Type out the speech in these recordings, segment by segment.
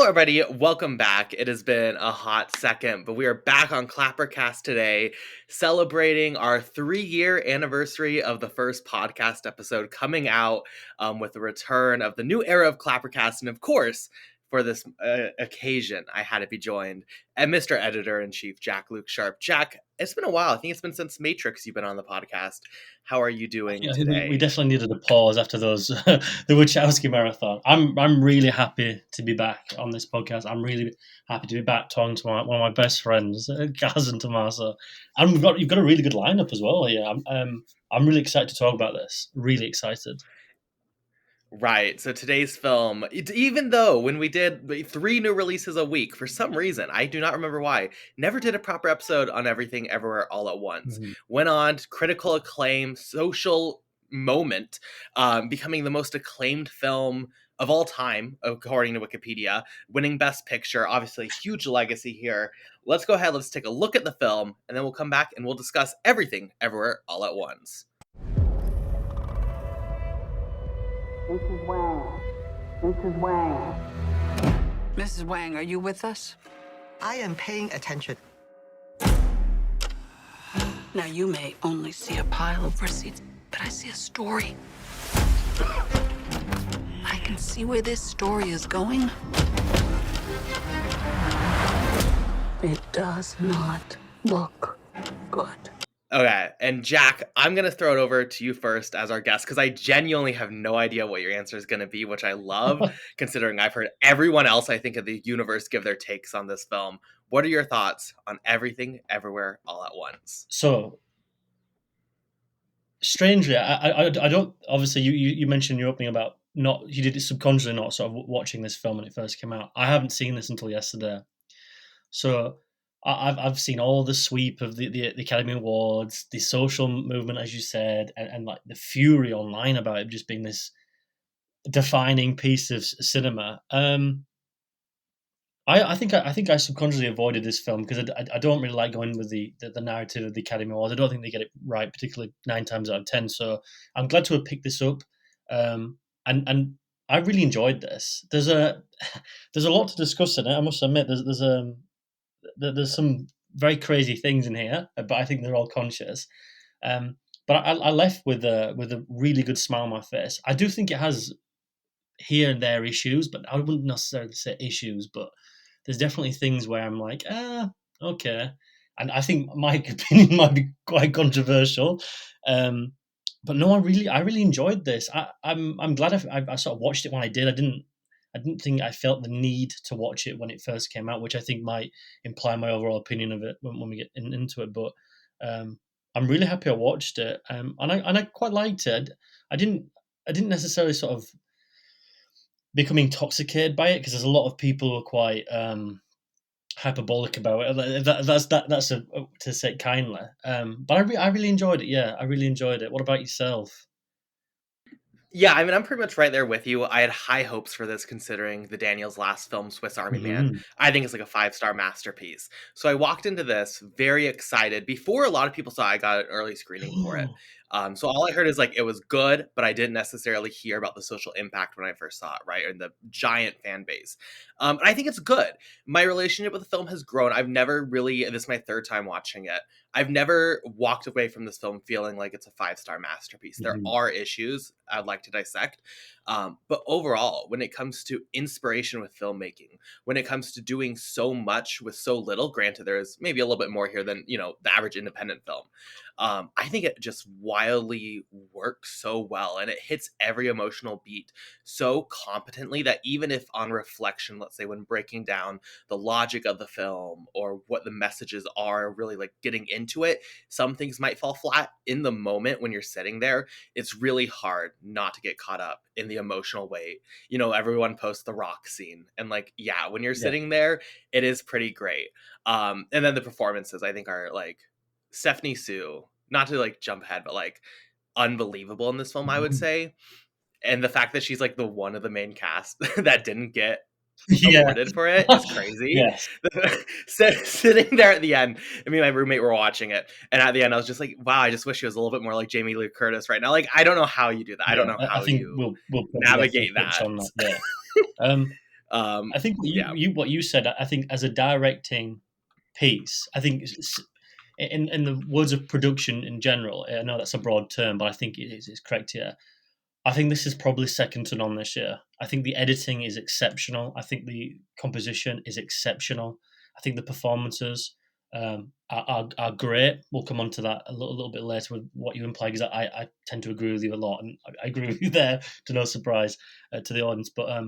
everybody. Welcome back. It has been a hot second, but we are back on ClapperCast today, celebrating our 3-year anniversary of the first podcast episode coming out with the return of the new era of ClapperCast. And of course, for this occasion, I had to be joined by Mr. Editor-in-Chief, Jak-Luke Sharp. Jak, it's been a while. I think it's been since Matrix you've been on the podcast. How are you doing today? We definitely needed a pause after those the Wachowski marathon. I'm really happy to be back on this podcast. I'm really happy to be back talking to one of my best friends, Gaz and Tommaso. And you've got a really good lineup as well here. I'm really excited to talk about this. Really excited. Right. So today's film, even though when we did 3 new releases a week, for some reason, I do not remember why, never did a proper episode on Everything Everywhere All at Once. Mm-hmm. Went on critical acclaim, social moment, becoming the most acclaimed film of all time, according to Wikipedia, winning Best Picture, obviously huge legacy here. Let's go ahead, let's take a look at the film, and then we'll come back and we'll discuss Everything Everywhere All at Once. Mrs. Wang. Mrs. Wang. Mrs. Wang, are you with us? I am paying attention. Now, you may only see a pile of receipts, but I see a story. I can see where this story is going. It does not look good. Okay, and Jak, I'm going to throw it over to you first as our guest, because I genuinely have no idea what your answer is going to be, which I love, considering I've heard everyone else, I think, in the universe give their takes on this film. What are your thoughts on Everything, Everywhere, All at Once? So, strangely, I don't, obviously, you mentioned in your opening about you did it subconsciously, not sort of watching this film when it first came out. I haven't seen this until yesterday. So, I've seen all the sweep of the Academy Awards, the social movement, as you said, and like the fury online about it just being this defining piece of cinema. I think I subconsciously avoided this film because I don't really like going with the narrative of the Academy Awards. I don't think they get it right, particularly 9 times out of 10. So I'm glad to have picked this up, and I really enjoyed this. There's a lot to discuss in it. I must admit, there's some very crazy things in here, but I think they're all conscious. But I left with a really good smile on my face. I do think it has here and there issues, but I wouldn't necessarily say issues, but there's definitely things where I'm like, okay. And I think my opinion might be quite controversial. But no, I really enjoyed this. I'm glad I sort of watched it when I did. I didn't think I felt the need to watch it when it first came out, which I think might imply my overall opinion of it when we get into it. But I'm really happy I watched it, and I quite liked it. I didn't necessarily sort of become intoxicated by it because there's a lot of people who are quite hyperbolic about it. That's to say it kindly. But I really enjoyed it. Yeah, I really enjoyed it. What about yourself? Yeah, I mean, I'm pretty much right there with you. I had high hopes for this, considering the Daniels' last film, Swiss Army Man. I think it's like a 5-star masterpiece. So I walked into this very excited. Before a lot of people saw it, I got an early screening for it. So all I heard is like it was good, but I didn't necessarily hear about the social impact when I first saw it, right? And the giant fan base. And I think it's good. My relationship with the film has grown. I've never really, this is my 3rd time watching it, I've never walked away from this film feeling like it's a 5-star masterpiece. There are issues I'd like to dissect. But overall, when it comes to inspiration with filmmaking, when it comes to doing so much with so little, granted, there's maybe a little bit more here than, the average independent film. I think it just wildly works so well, and it hits every emotional beat so competently that even if on reflection, let's say when breaking down the logic of the film or what the messages are, really like getting into it, some things might fall flat in the moment when you're sitting there. It's really hard not to get caught up in the emotional weight. Everyone posts the rock scene, and like, yeah, when you're sitting there, it is pretty great. And then the performances, I think, are like Stephanie Sue, not to like jump ahead, but like unbelievable in this film, I would say. And the fact that she's like the one of the main cast that didn't get awarded for it is crazy. Yes. Sitting there at the end, I mean, my roommate were watching it, and at the end I was just like, wow, I just wish she was a little bit more like Jamie Lee Curtis right now. Like, I don't know how you do that. I don't know how I think you we'll navigate that. On that. Yeah. I think Yeah. what you said. I think as a directing piece, I think in the words of production in general, I know that's a broad term, but I think it's correct here. I think this is probably second to none this year. I think the editing is exceptional. I think the composition is exceptional. I think the performances are great. We'll come on to that a little bit later with what you imply, because I tend to agree with you a lot, and I agree with you there, to no surprise to the audience. But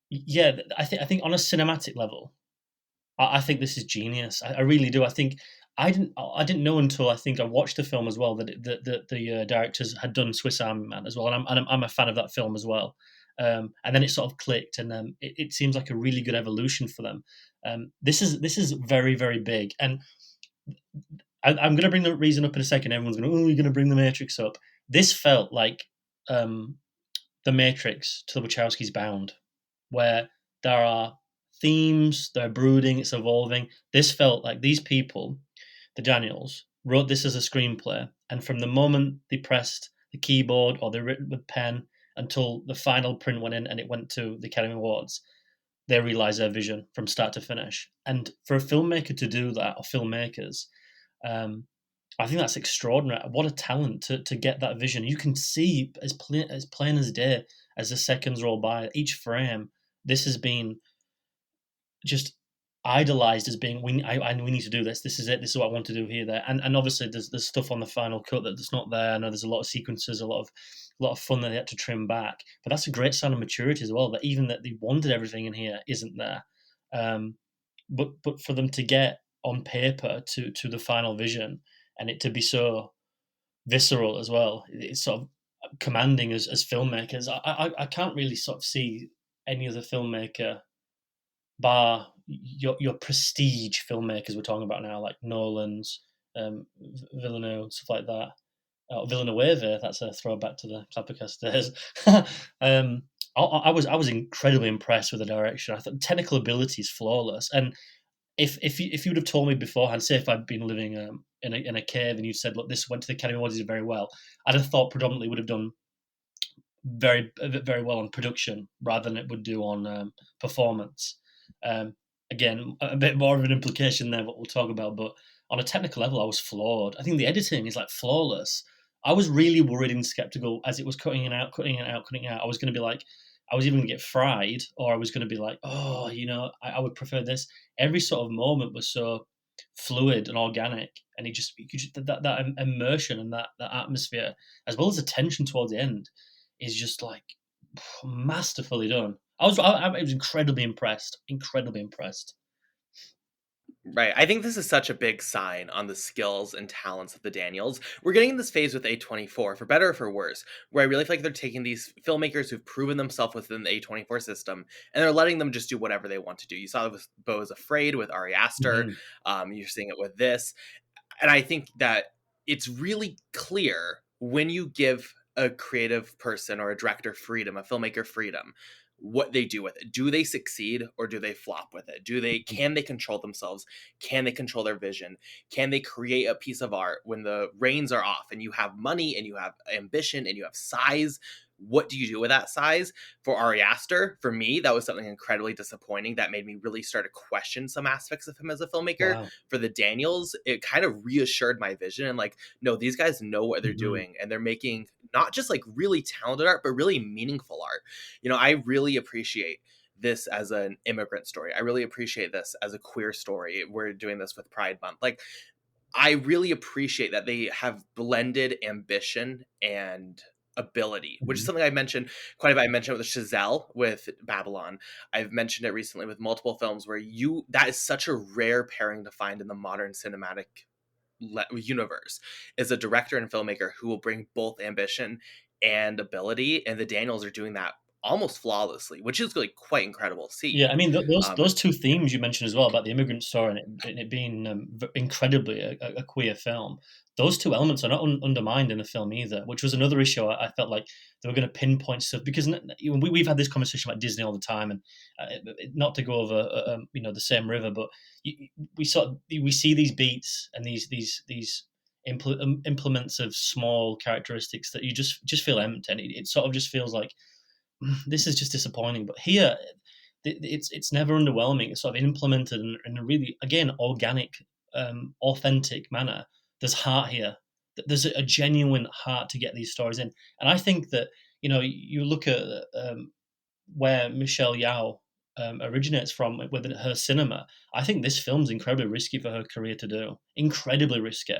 yeah, I think on a cinematic level, I think this is genius. I really do. I think I didn't know until I think I watched the film as well that the directors had done Swiss Army Man as well, and I'm a fan of that film as well. And then it sort of clicked, and it seems like a really good evolution for them. This is very, very big, and I'm going to bring the reason up in a second. Everyone's going, "Oh, you're going to bring the Matrix up." This felt like the Matrix to the Wachowskis Bound, where there are themes, they're brooding, it's evolving. This felt like these people, the Daniels, wrote this as a screenplay, and from the moment they pressed the keyboard or they written with pen until the final print went in and it went to the Academy Awards, they realized their vision from start to finish. And for a filmmaker to do that, or filmmakers, I think that's extraordinary. What a talent to get that vision. You can see as plain as day as the seconds roll by, each frame. This has been just idolized as being we need to do this. This is it. This is what I want to do here, there, and obviously there's stuff on the final cut that's not there. I know there's a lot of sequences, a lot of fun that they had to trim back, but that's a great sign of maturity as well. That even that they wanted everything in here isn't there, but for them to get on paper to the final vision and it to be so visceral as well, it's sort of commanding as filmmakers. I can't really sort of see any other filmmaker bar your prestige filmmakers we're talking about now, like Nolan's, Villeneuve, stuff like that. Villeneuve, that's a throwback to the ClapperCast days. I was incredibly impressed with the direction. I thought technical ability is flawless, and if you would have told me beforehand, say if I'd been living in a cave and you said, look, this went to the Academy Awards very well, I'd have thought predominantly would have done very very well on production rather than it would do on performance. Again, a bit more of an implication there, what we'll talk about, but on a technical level, I was floored. I think the editing is like flawless. I was really worried and skeptical as it was cutting it out. I was going to be like, I was even going to get fried, or I was going to be like, oh, I would prefer this. Every sort of moment was so fluid and organic, and that immersion and that atmosphere, as well as the tension towards the end, is just like masterfully done. I was incredibly impressed. Incredibly impressed. Right. I think this is such a big sign on the skills and talents of the Daniels. We're getting in this phase with A24, for better or for worse, where I really feel like they're taking these filmmakers who've proven themselves within the A24 system, and they're letting them just do whatever they want to do. You saw it with Beau is Afraid, with Ari Aster. You're seeing it with this. And I think that it's really clear when you give a creative person or a director freedom, a filmmaker freedom, what they do with it. Do they succeed or do they flop with it? Can they control themselves? Can they control their vision? Can they create a piece of art when the reins are off and you have money and you have ambition and you have size? What do you do with that size? For Ari Aster, for me, that was something incredibly disappointing that made me really start to question some aspects of him as a filmmaker. Wow. For the Daniels, it kind of reassured my vision and like, no, these guys know what they're doing, and they're making not just like really talented art, but really meaningful art. I really appreciate this as an immigrant story. I really appreciate this as a queer story. We're doing this with Pride Month. Like, I really appreciate that they have blended ambition and ability, which is something I mentioned quite a bit. I mentioned it with Chazelle with Babylon. I've mentioned it recently with multiple films where that is such a rare pairing to find in the modern cinematic universe, is a director and filmmaker who will bring both ambition and ability, and the Daniels are doing that almost flawlessly, which is really quite incredible to see. Yeah, I mean those two themes you mentioned as well about the immigrant story and it being incredibly a queer film. Those two elements are not undermined in the film either, which was another issue. I felt like they were going to pinpoint stuff because we've had this conversation about Disney all the time, and not to go over the same river, but we see these beats and these implements of small characteristics that you just feel empty, and it sort of just feels like this is just disappointing. But here, it's never underwhelming. It's sort of implemented in a really, again, organic, authentic manner. There's heart here. There's a genuine heart to get these stories in, and I think that you look at where Michelle Yeoh originates from with her cinema. I think this film's incredibly risky for her career to do, incredibly risky,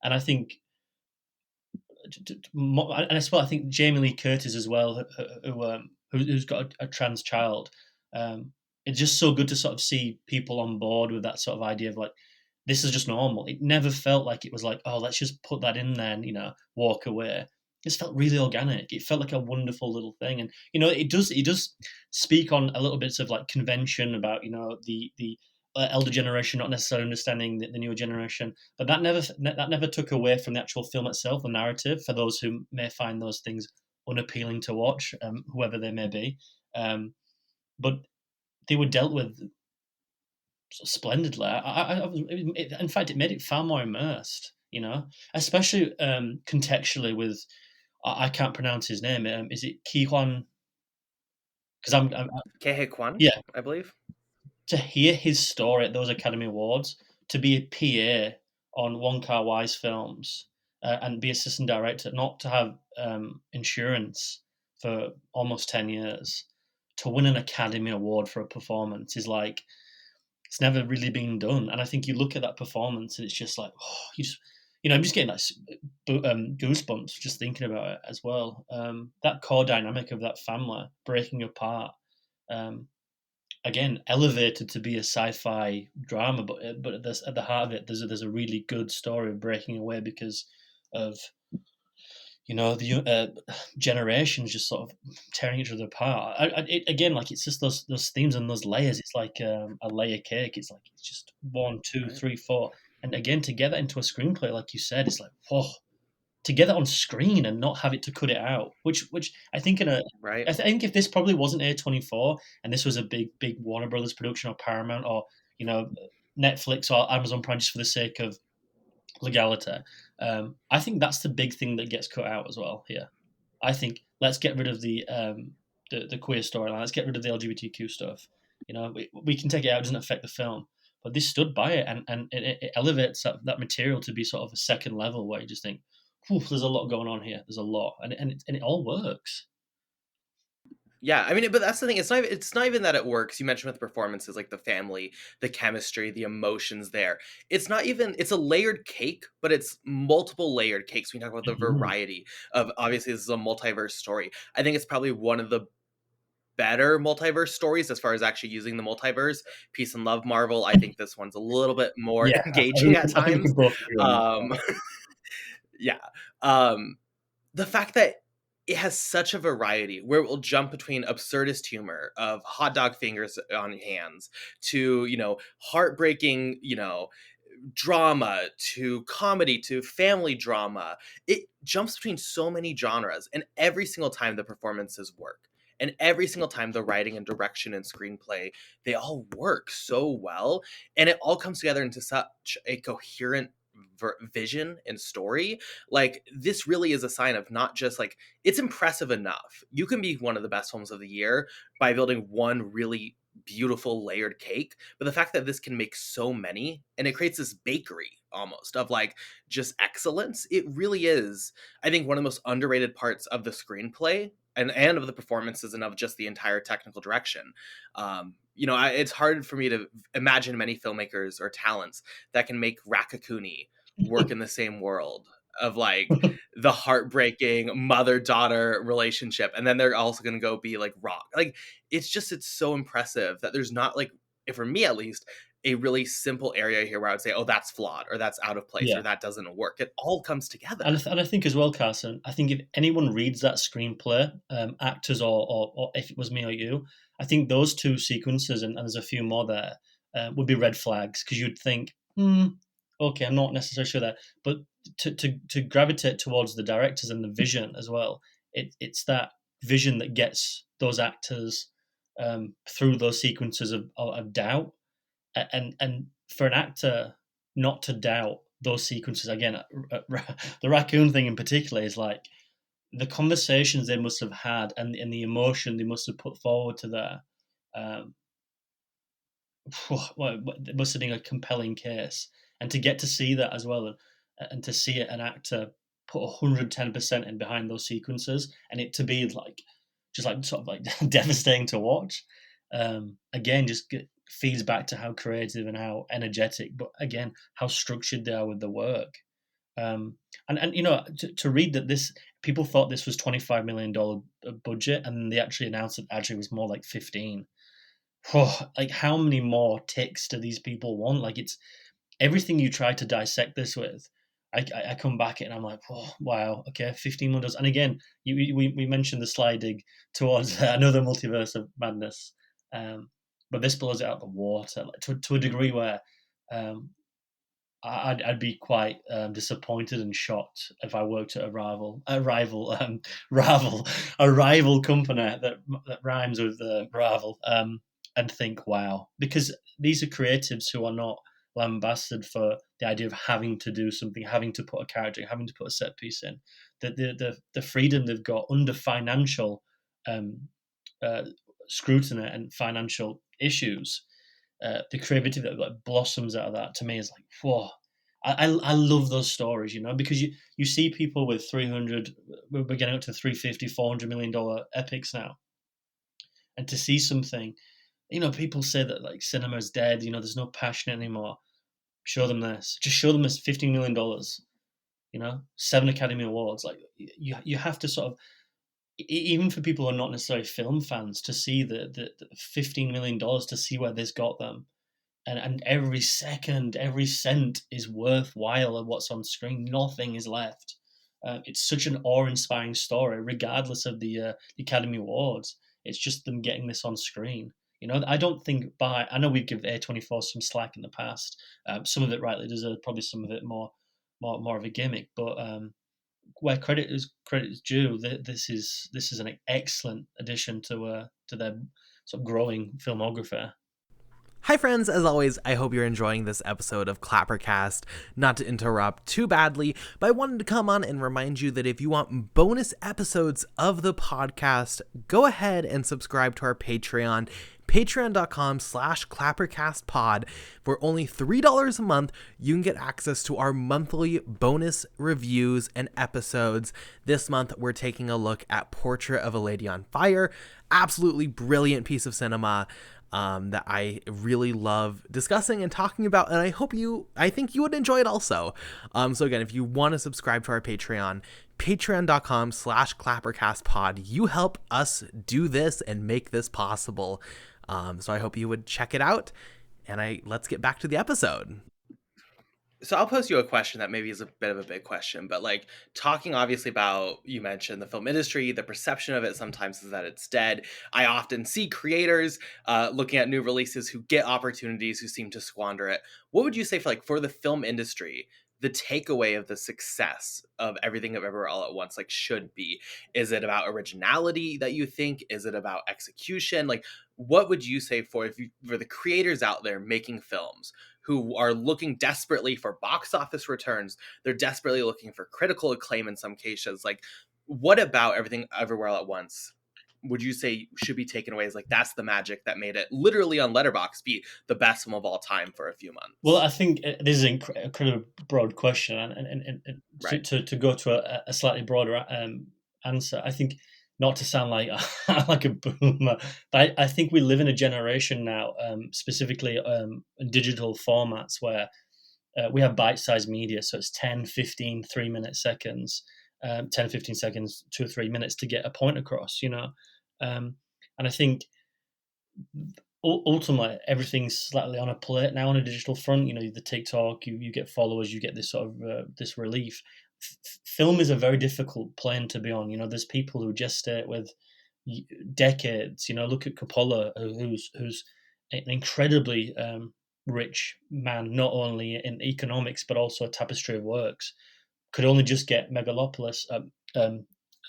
and I think. And as well, I think Jamie Lee Curtis as well, who's got a trans child. It's just so good to sort of see people on board with that sort of idea of like, this is just normal. It never felt like it was like, oh, let's just put that in there and walk away. It felt really organic. It felt like a wonderful little thing, and it does speak on a little bit of like convention about the elder generation not necessarily understanding the newer generation, but that never took away from the actual film itself, the narrative, for those who may find those things unappealing to watch, whoever they may be. But they were dealt with splendidly. In fact, it made it far more immersed, especially contextually with, I can't pronounce his name. Is it Ki-Hwan? Because Ke Kwan, yeah, I believe. To hear his story at those Academy Awards, to be a PA on Wong Kar-wai's films, and be assistant director, not to have insurance for almost 10 years, to win an Academy Award for a performance is like, it's never really been done. And I think you look at that performance and it's just like, I'm just getting like goosebumps just thinking about it as well. That core dynamic of that family breaking apart, again, elevated to be a sci-fi drama, but at the heart of it, there's a really good story of breaking away because of the generations just sort of tearing each other apart. Again, like, it's just those themes and those layers. It's like a layer cake. It's like, it's just 1, 2, 3, 4, and again, to get that into a screenplay, like you said, it's like, whoa. To get that on screen and not have it to cut it out, which I think Right. I think if this probably wasn't A24 and this was a big Warner Brothers production or Paramount or Netflix or Amazon Prime, just for the sake of legality, I think that's the big thing that gets cut out as well here. I think let's get rid of the queer storyline. Let's get rid of the LGBTQ stuff. We can take it out. It doesn't affect the film. But this stood by it, and it elevates that material to be sort of a second level where you just think, there's a lot going on here. There's a lot, and it all works. Yeah, I mean, but that's the thing. It's not even that it works. You mentioned with the performances, like the family, the chemistry, the emotions there. It's not even. It's a layered cake, but it's multiple layered cakes. When you talk about the variety of, obviously this is a multiverse story. I think it's probably one of the better multiverse stories as far as actually using the multiverse. Peace and Love Marvel. I think this one's a little bit more Yeah, engaging at I think we times. can both agree on that. Yeah. The fact that it has such a variety where it will jump between absurdist humor of hot dog fingers on hands to, heartbreaking, drama to comedy to family drama. It jumps between so many genres, and every single time the performances work. And every single time the writing and direction and screenplay, they all work so well. And it all comes together into such a coherent vision and story. Like, this really is a sign of not just like, it's impressive enough. You can be one of the best films of the year by building one really beautiful layered cake, but the fact that this can make so many, and it creates this bakery almost of like just excellence, it really is, I think, one of the most underrated parts of the screenplay and of the performances and of just the entire technical direction. It's hard for me to imagine many filmmakers or talents that can make Rakakuni work in the same world of like the heartbreaking mother-daughter relationship, and then they're also going to go be like rock. Like, it's so impressive that there's not, like, for me at least, a really simple area here where I would say, oh, that's flawed, or that's out of place, or that doesn't work. It all comes together. And I think as well, Carson, I think if anyone reads that screenplay, actors or if it was me or you, I think those two sequences, and there's a few more there, would be red flags, because you'd think, okay, I'm not necessarily sure that. But to gravitate towards the directors and the vision as well, it's that vision that gets those actors through those sequences of doubt. And for an actor not to doubt those sequences, again, the raccoon thing in particular, is like the conversations they must have had and the emotion they must have put forward to there. it must have been a compelling case, and to get to see that as well, and to see an actor put 110% in behind those sequences, and it to be like just like sort of like devastating to watch. Again, feeds back to how creative and how energetic, but again, how structured they are with the work. And to read that this people thought this was $25 million budget, and they actually announced it actually was more like 15. Like how many more takes do these people want? Like it's everything you try to dissect this with. I come back and I'm like, oh, wow, okay, 15 windows. And again, we mentioned the sliding towards another multiverse of madness, but this blows it out the water like, to a degree where um, I'd be quite disappointed and shocked if I worked at a rival company that rhymes with rival, and think, wow, because these are creatives who are not lambasted for the idea of having to do something, having to put a character, having to put a set piece in. The freedom they've got under financial um, uh, scrutiny and financial issues, the creativity that like blossoms out of that to me is like, whoa. I love those stories, because you see people with 300, we're getting up to 350, $400 million epics now, and to see something, people say that like cinema is dead, there's no passion anymore. Show them this, just show them this $15 million, 7 Academy Awards. Like you have to sort of, even for people who are not necessarily film fans, to see the $15 million, to see where this got them. And every second, every cent is worthwhile of what's on screen. Nothing is left. It's such an awe-inspiring story, regardless of the Academy Awards. It's just them getting this on screen. I don't think I know we've given A24 some slack in the past. Some of it rightly deserved, probably some of it more of a gimmick. But where credit is due, this is an excellent addition to their sort of growing filmography. Hi friends, as always, I hope you're enjoying this episode of ClapperCast. Not to interrupt too badly, but I wanted to come on and remind you that if you want bonus episodes of the podcast, go ahead and subscribe to our Patreon, patreon.com/ClapperCastPod. For only $3 a month, you can get access to our monthly bonus reviews and episodes. This month, we're taking a look at Portrait of a Lady on Fire. Absolutely brilliant piece of cinema. That I really love discussing and talking about, and I think you would enjoy it also. So again, if you want to subscribe to our Patreon, patreon.com/ClapperCastPod, you help us do this and make this possible. So I hope you would check it out, and let's get back to the episode. So I'll pose you a question that maybe is a bit of a big question, but like talking obviously about, you mentioned the film industry, the perception of it sometimes is that it's dead. I often see creators looking at new releases who get opportunities, who seem to squander it. What would you say for the film industry, the takeaway of the success of Everything Everywhere All at Once should be? Is it about originality that you think? Is it about execution? Like, what would you say for the creators out there making films who are looking desperately for box office returns? They're desperately looking for critical acclaim in some cases. Like, what about Everything Everywhere All at Once would you say should be taken away as that's the magic that made it literally on Letterboxd be the best film of all time for a few months? Well, I think this is an incredibly broad question, and right. to go to a slightly broader answer, I think, not to sound like like a boomer, but I think we live in a generation now, specifically in digital formats, where we have bite-sized media, so it's 10, 15, 3-minute seconds, 10, 15 seconds, 2 or 3 minutes to get a point across, and I think ultimately everything's slightly on a plate now on a digital front. The TikTok, you get followers, you get this sort of this relief. Film is a very difficult plane to be on. There's people who gestate with decades. Look at Coppola, who's an incredibly rich man, not only in economics but also a tapestry of works. Could only just get Megalopolis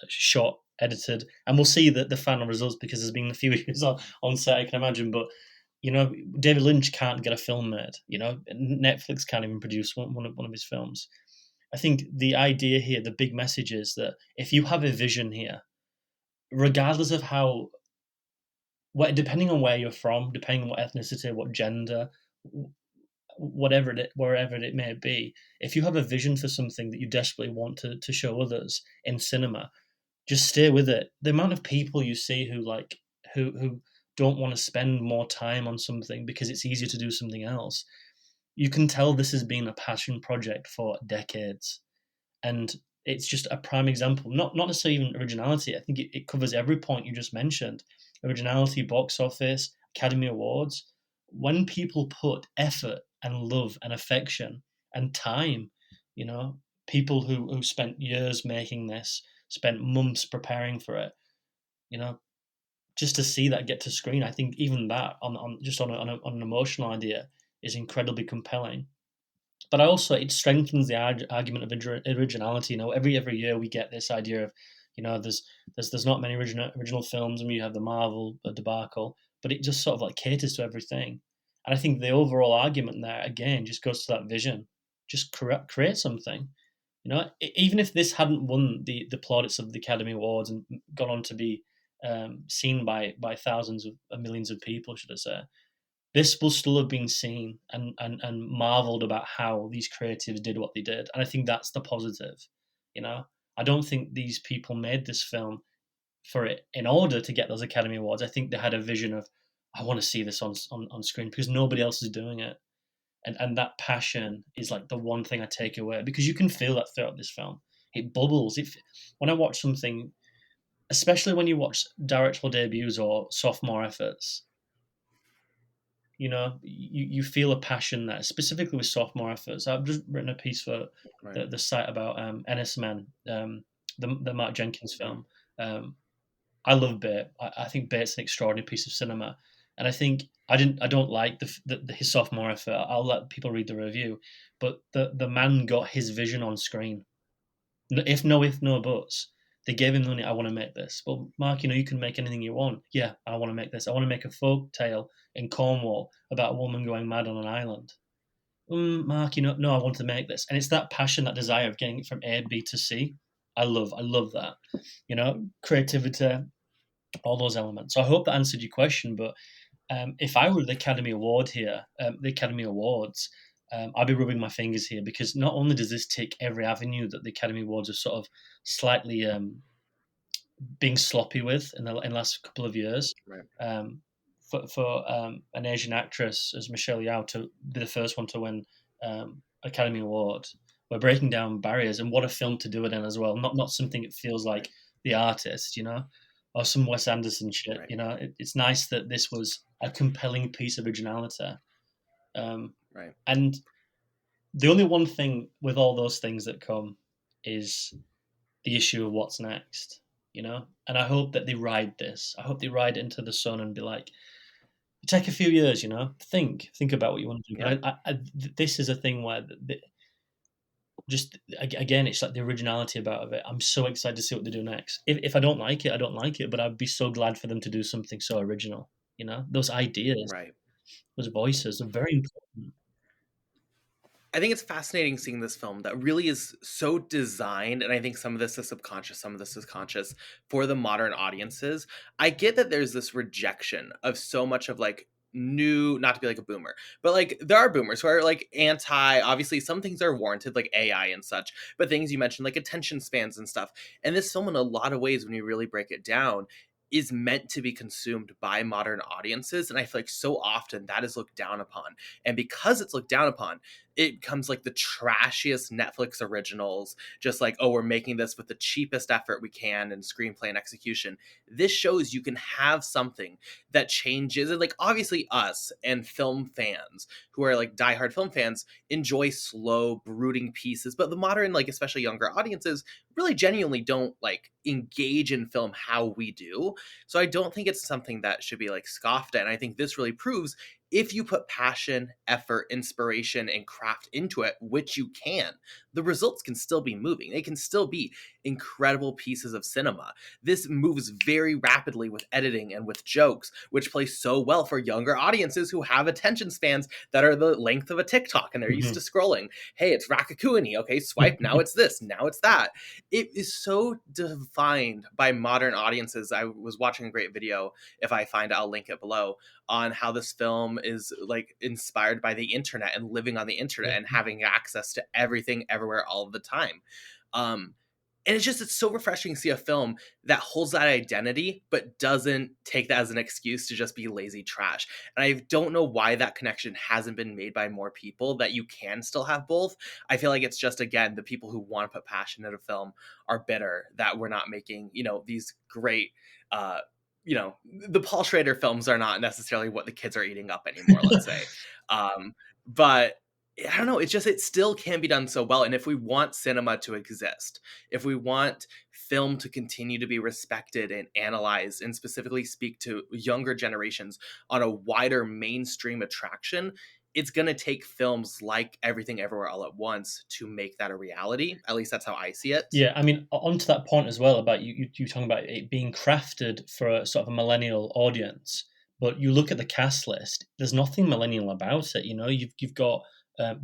shot, edited, and we'll see the final results because there's been a few issues on set, I can imagine. But David Lynch can't get a film made. Netflix can't even produce one of his films. I think the idea here, the big message is that if you have a vision here, regardless of how depending on where you're from, depending on what ethnicity, what gender, wherever it may be, if you have a vision for something that you desperately want to show others in cinema, just stay with it. The amount of people you see who don't want to spend more time on something because it's easier to do something else, you can tell this has been a passion project for decades. And it's just a prime example. Not necessarily even originality. I think it covers every point you just mentioned. Originality, box office, Academy Awards. When people put effort and love and affection and time, you know, people who spent years making this, spent months preparing for it, you know, just to see that get to screen, I think even that on just on an emotional idea is incredibly compelling. But also it strengthens the argument of originality. You know, every year we get this idea of, you know, there's not many original films, and you have the Marvel debacle, but it just sort of like caters to everything. And I think the overall argument there again just goes to that vision, just create something. You know, even if this hadn't won the plaudits of the Academy Awards and gone on to be seen by thousands of millions of people, should I say, this will still have been seen and marveled about how these creatives did what they did. And I think that's the positive. You know, I don't think these people made this film for it in order to get those Academy Awards. I think they had a vision of, I want to see this on screen because nobody else is doing it. And that passion is like the one thing I take away, because you can feel that throughout this film. It bubbles. If when I watch something, especially when you watch directorial debuts or sophomore efforts, you know, you feel a passion there, specifically with sophomore efforts. I've just written a piece for Right. the site about Ennis Men, the Mark Jenkins film. I love Bait. I think Bait's an extraordinary piece of cinema, and I think I don't like his sophomore effort. I'll let people read the review, but the man got his vision on screen. If no buts. They gave him the money. I want to make this. Well, Mark, you know, you can make anything you want. Yeah, I want to make this. I want to make a folk tale in Cornwall about a woman going mad on an island. Mark, you know, no, I want to make this. And it's that passion, that desire of getting it from A, B to C. I love that. You know, creativity, all those elements. So I hope that answered your question. But if I were the Academy Award here, the Academy Awards, I'd be rubbing my fingers here, because not only does this tick every avenue that the Academy Awards are sort of slightly being sloppy with in the last couple of years. Right. For an Asian actress as Michelle Yeoh to be the first one to win Academy Award, we're breaking down barriers, and what a film to do it in as well. Not something it feels like Right. The Artist, you know, or some Wes Anderson shit. Right. You know, it's nice that this was a compelling piece of originality. Right. And the only one thing with all those things that come is the issue of what's next, you know? And I hope that they ride this. I hope they ride into the sun and be like, take a few years, you know? Think about what you want to do. Yeah. But this is a thing where just, again, it's like the originality about it. I'm so excited to see what they do next. If I don't like it, I don't like it, but I'd be so glad for them to do something so original, you know? Those ideas, Right. those voices are very important. I think it's fascinating seeing this film that really is so designed, and I think some of this is subconscious, some of this is conscious, for the modern audiences. I get that there's this rejection of so much of like new, not to be like a boomer, but like there are boomers who are like anti, obviously some things are warranted, like AI and such, but things you mentioned like attention spans and stuff. And this film, in a lot of ways, when you really break it down, is meant to be consumed by modern audiences. And I feel like so often that is looked down upon. And because it's looked down upon, it becomes like the trashiest Netflix originals, just like, oh, we're making this with the cheapest effort we can in screenplay and execution. This shows you can have something that changes. And like, obviously, us and film fans who are like diehard film fans enjoy slow, brooding pieces. But the modern, like, especially younger audiences, really genuinely don't like engage in film how we do. So I don't think it's something that should be like scoffed at. And I think this really proves if you put passion, effort, inspiration, and craft into it, which you can, the results can still be moving. They can still be incredible pieces of cinema. This moves very rapidly with editing and with jokes, which play so well for younger audiences who have attention spans that are the length of a TikTok and they're used to scrolling. Hey, it's Raccacoonie. Okay, swipe. Now it's this. Now it's that. It is so defined by modern audiences. I was watching a great video. If I find it, I'll link it below, on how this film is like inspired by the internet and living on the internet and having access to everything everywhere all the time. And it's so refreshing to see a film that holds that identity but doesn't take that as an excuse to just be lazy trash. And I don't know why that connection hasn't been made by more people, that you can still have both. I feel like it's just, again, the people who want to put passion into film are bitter that we're not making, these great the Paul Schrader films are not necessarily what the kids are eating up anymore, let's say. But I don't know, it still can be done so well. And if we want cinema to exist, if we want film to continue to be respected and analyzed and specifically speak to younger generations on a wider mainstream attraction, it's going to take films like Everything Everywhere All at Once to make that a reality. At least that's how I see it. Yeah, I mean, onto that point as well about you talking about it being crafted for a sort of a millennial audience, but you look at the cast list, there's nothing millennial about it. You've got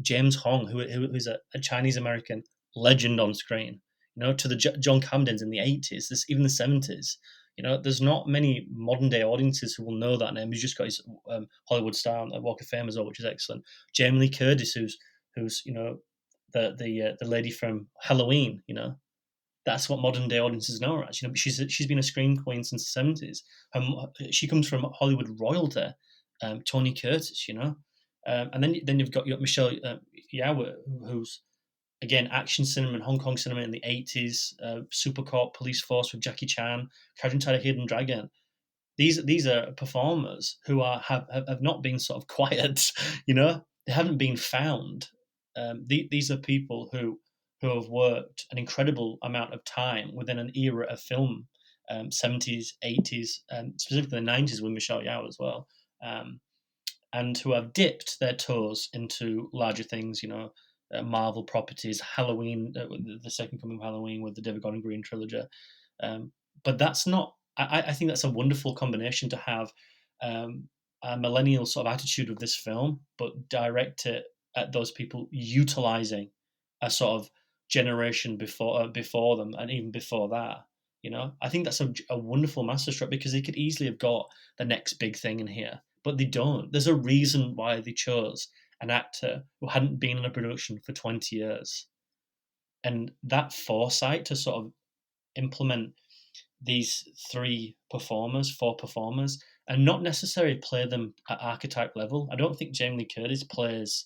James Hong, who's a Chinese American legend on screen. To the John Camdens in the 80s, even the 70s. There's not many modern day audiences who will know that name. He's just got his Hollywood star on Walk of Fame as well, which is excellent. Jamie Lee Curtis, who's the lady from Halloween. That's what modern day audiences know her as. She's been a screen queen since the 70s. She comes from Hollywood royalty. Tony Curtis, and then you've got Michelle Yeoh, who's again action cinema and Hong Kong cinema in the 80s. Super Corp, Police Force with Jackie Chan, Carrying Inside a Hidden Dragon. These are performers who have not been sort of quiet. They haven't been found. These are people who have worked an incredible amount of time within an era of film, 70s, 80s, and specifically the 90s with Michelle Yeoh as well, and who have dipped their toes into larger things, Marvel properties, Halloween, the second coming of Halloween with the David Gordon Green trilogy. But that's not, I think that's a wonderful combination to have a millennial sort of attitude of this film, but direct it at those people utilizing a sort of generation before them and even before that. I think that's a wonderful masterstroke, because they could easily have got the next big thing in here, but they don't. There's a reason why they chose an actor who hadn't been in a production for 20 years. And that foresight to sort of implement these four performers, and not necessarily play them at archetype level. I don't think Jamie Lee Curtis plays,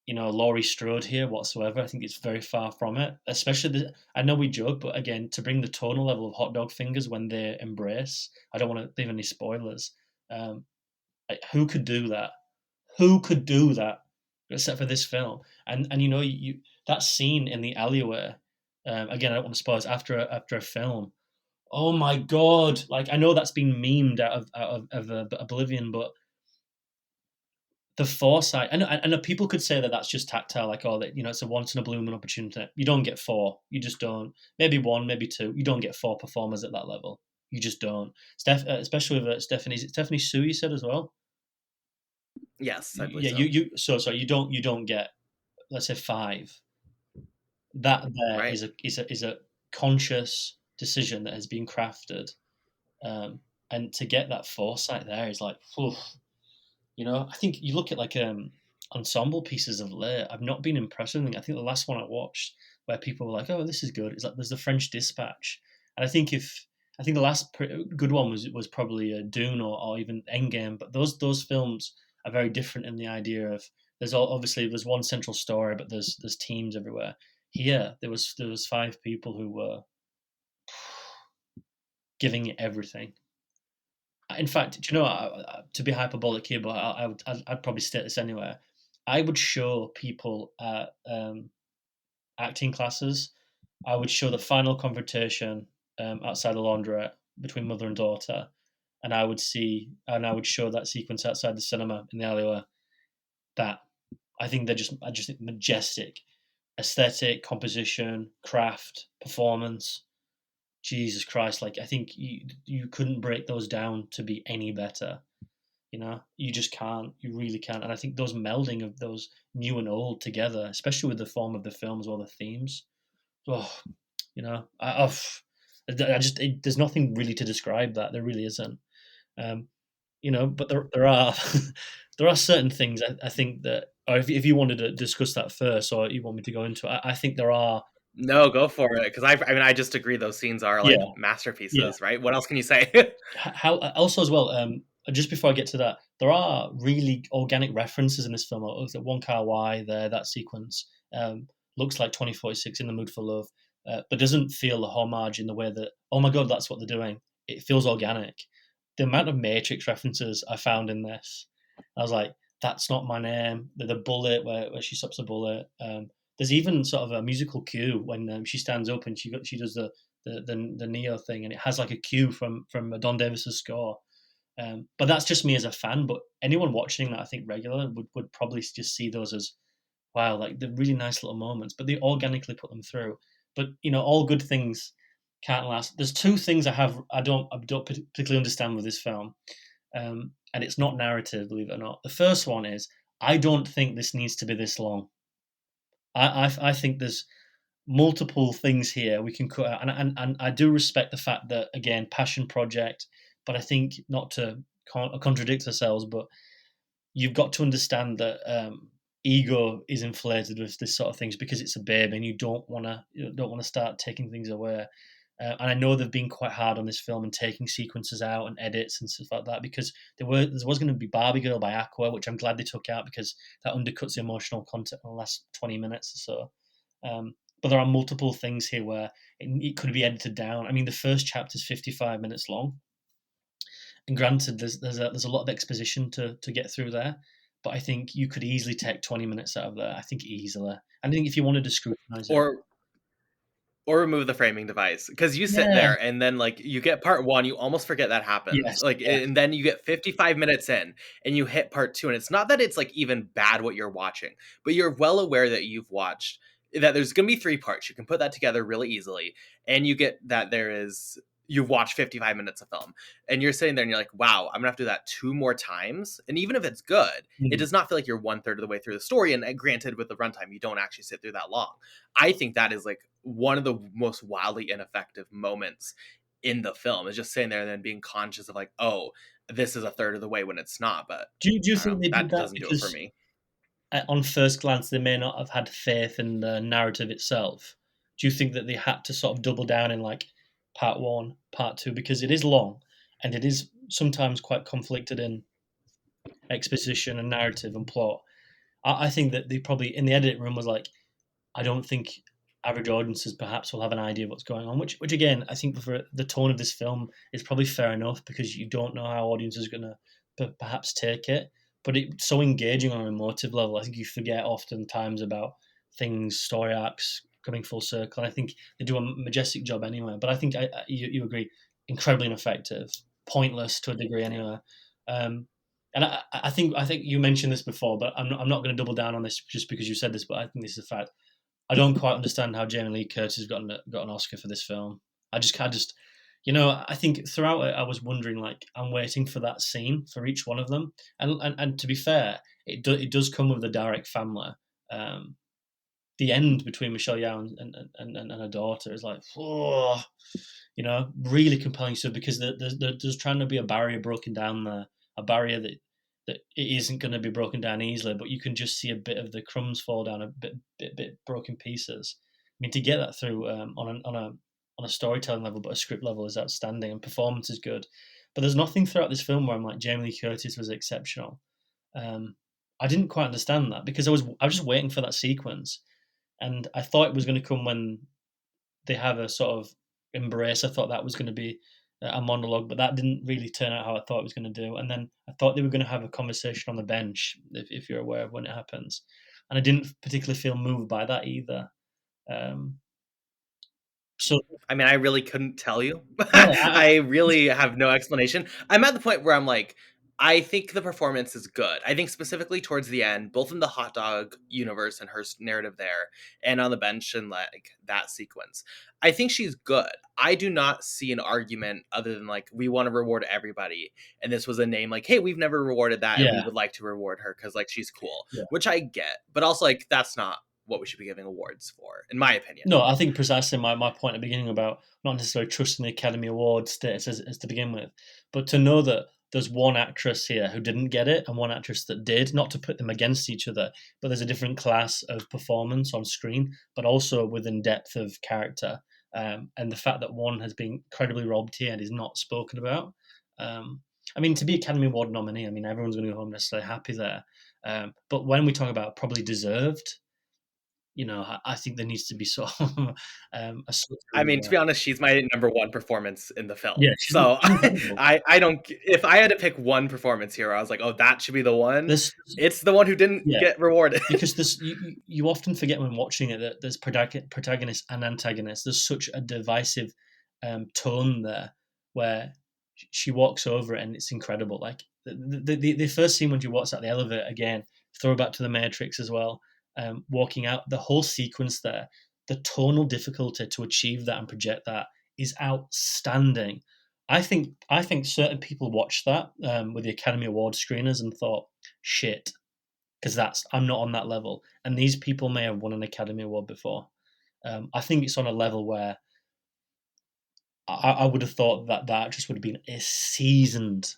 Laurie Strode here whatsoever. I think it's very far from it. Especially, I know we joke, but again, to bring the tonal level of Hot Dog Fingers when they embrace, I don't want to leave any spoilers. Who could do that? Who could do that except for this film? And you that scene in the alleyway. Again, I don't want to spoil it, after a film. Oh my god! Like, I know that's been memed out of oblivion, but the foresight. And people could say that that's just tactile, like, oh, that it's a once in a blue moon opportunity. You don't get four. You just don't. Maybe one, maybe two. You don't get four performers at that level. You just don't. Especially with Stephanie Sue, you said as well. Yes, I believe so. So you don't get, let's say, five. That there right. is a conscious decision that has been crafted, and to get that foresight there is like, oof. I think you look at like ensemble pieces of late. I've not been impressed with anything. I think the last one I watched where people were like, "Oh, this is good," is like there's the French Dispatch, and I think the last good one was probably Dune or even Endgame. But those films are very different in the idea of there's one central story, but there's teams everywhere. Here there was five people who were giving it everything. In fact, to be hyperbolic here, but I'd probably state this anyway. I would show people acting classes. I would show the final confrontation outside the laundrette between mother and daughter, and I would show that sequence outside the cinema in the alleyway, that I think I just think majestic aesthetic, composition, craft, performance. Jesus Christ, like I think you couldn't break those down to be any better. You just can't. You really can't. And I think those melding of those new and old together, especially with the form of the film as well, the themes. Oh, there's nothing really to describe that. There really isn't. Um, but there are there are certain things I think that, or if you wanted to discuss that first, or you want me to go into it, I think there are. No, go for it. Because I just agree those scenes are like Yeah, yeah. masterpieces, right? What else can you say? How also as well, just before I get to that, there are really organic references in this film. One Car Y there, that sequence looks like 2046 in the Mood for Love, but doesn't feel a homage in the way that, oh my god, that's what they're doing. It feels organic. The amount of Matrix references I found in this, I was like, that's not my name. The bullet where she stops the bullet. There's even sort of a musical cue when she stands up and she does the Neo thing, and it has like a cue from Don Davis's score. But that's just me as a fan. But anyone watching that, I think regular would probably just see those as, wow, like the really nice little moments. But they organically put them through. But all good things can't last. There's two things I don't particularly understand with this film, and it's not narrative, believe it or not. The first one is, I don't think this needs to be this long. I think there's multiple things here we can cut out, and I do respect the fact that, again, passion project, but I think, not to contradict ourselves, but you've got to understand that ego is inflated with this sort of things because it's a baby, and you don't want to start taking things away. And I know they've been quite hard on this film and taking sequences out and edits and stuff like that, because there was going to be Barbie Girl by Aqua, which I'm glad they took out because that undercuts the emotional content in the last 20 minutes or so. But there are multiple things here where it could be edited down. I mean, the first chapter is 55 minutes long, and granted, there's a lot of exposition to get through there, but I think you could easily take 20 minutes out of there. I think easily. I think if you wanted to scrutinize it, or remove the framing device, because you sit yeah, there and then like you get part one, you almost forget that happens, yes, like, yeah, and then you get 55 minutes in and you hit part two, and it's not that it's like even bad what you're watching, but you're well aware that you've watched that there's going to be three parts. You can put that together really easily, and you get that you've watched 55 minutes of film, and you're sitting there and you're like, wow, I'm gonna have to do that two more times. And even if it's good, it does not feel like you're 1/3 of the way through the story. And granted, with the runtime, you don't actually sit through that long. I think that is like one of the most wildly ineffective moments in the film, is just sitting there and then being conscious of like, oh, this is 1/3 of the way when it's not. But do you I don't know, think they did that that doesn't do it for because, me. on first glance, they may not have had faith in the narrative itself? Do you think that they had to sort of double down in like part one, part two, because it is long and it is sometimes quite conflicted in exposition and narrative and plot? I think that they probably, in the edit room, was like, I don't think average audiences perhaps will have an idea of what's going on, which again, I think for the tone of this film is probably fair enough, because you don't know how audiences are going to perhaps take it. But it's so engaging on an emotive level. I think you forget oftentimes about things, story arcs coming full circle. And I think they do a majestic job anyway. But I think you agree, incredibly ineffective, pointless to a degree anyway. Um, and I think you mentioned this before, but I'm not going to double down on this just because you said this. But I think this is a fact. I don't quite understand how Jamie Lee Curtis got an Oscar for this film. I just, I think throughout it, I was wondering, like, I'm waiting for that scene for each one of them. And to be fair, it does come with the direct family. Um, the end between Michelle Yeoh and her daughter is like, oh, really compelling stuff, because there's trying to be a barrier broken down there, a barrier that it isn't going to be broken down easily, but you can just see a bit of the crumbs fall down, a bit broken pieces. I mean, to get that through on a storytelling level, but a script level, is outstanding, and performance is good. But there's nothing throughout this film where I'm like, Jamie Lee Curtis was exceptional. I didn't quite understand that, because I was just waiting for that sequence, and I thought it was going to come when they have a sort of embrace. I thought that was going to be a monologue, but that didn't really turn out how I thought it was going to do. And then I thought they were going to have a conversation on the bench, if you're aware of when it happens. And I didn't particularly feel moved by that either. So I mean, I really couldn't tell you. no, I really have no explanation. I'm at the point where I'm like, I think the performance is good. I think specifically towards the end, both in the hot dog universe and her narrative there, and on the bench and like that sequence, I think she's good. I do not see an argument other than like we want to reward everybody, and this was a name like, hey, we've never rewarded that, and we yeah, would like to reward her because like she's cool, yeah. which I get, but also like that's not what we should be giving awards for, in my opinion. No, I think precisely my point at the beginning about not necessarily trusting the Academy Award status as to begin with, but to know that there's one actress here who didn't get it and one actress that did, not to put them against each other, but there's a different class of performance on screen, but also within depth of character. And the fact that one has been incredibly robbed here and is not spoken about. I mean, to be Academy Award nominee, I mean, everyone's going to go home necessarily happy there. But when we talk about probably deserved, I think there needs to be sort of a sort I of, mean, to be honest, she's my number one performance in the film. yeah, So she's incredible. I don't. If I had to pick one performance here, I was like, oh, that should be the one. There's It's the one who didn't Yeah, get rewarded. because this you often forget when watching it that there's protagonist and antagonist. There's such a divisive tone there where she walks over it and it's incredible. Like the first scene when she walks out the elevator again, throwback to the Matrix as well. Walking out, the whole sequence there, the tonal difficulty to achieve that and project that is outstanding. I think certain people watched that with the Academy Award screeners and thought, shit, because I'm not on that level. And these people may have won an Academy Award before. I think it's on a level where I would have thought that that actress would have been a seasoned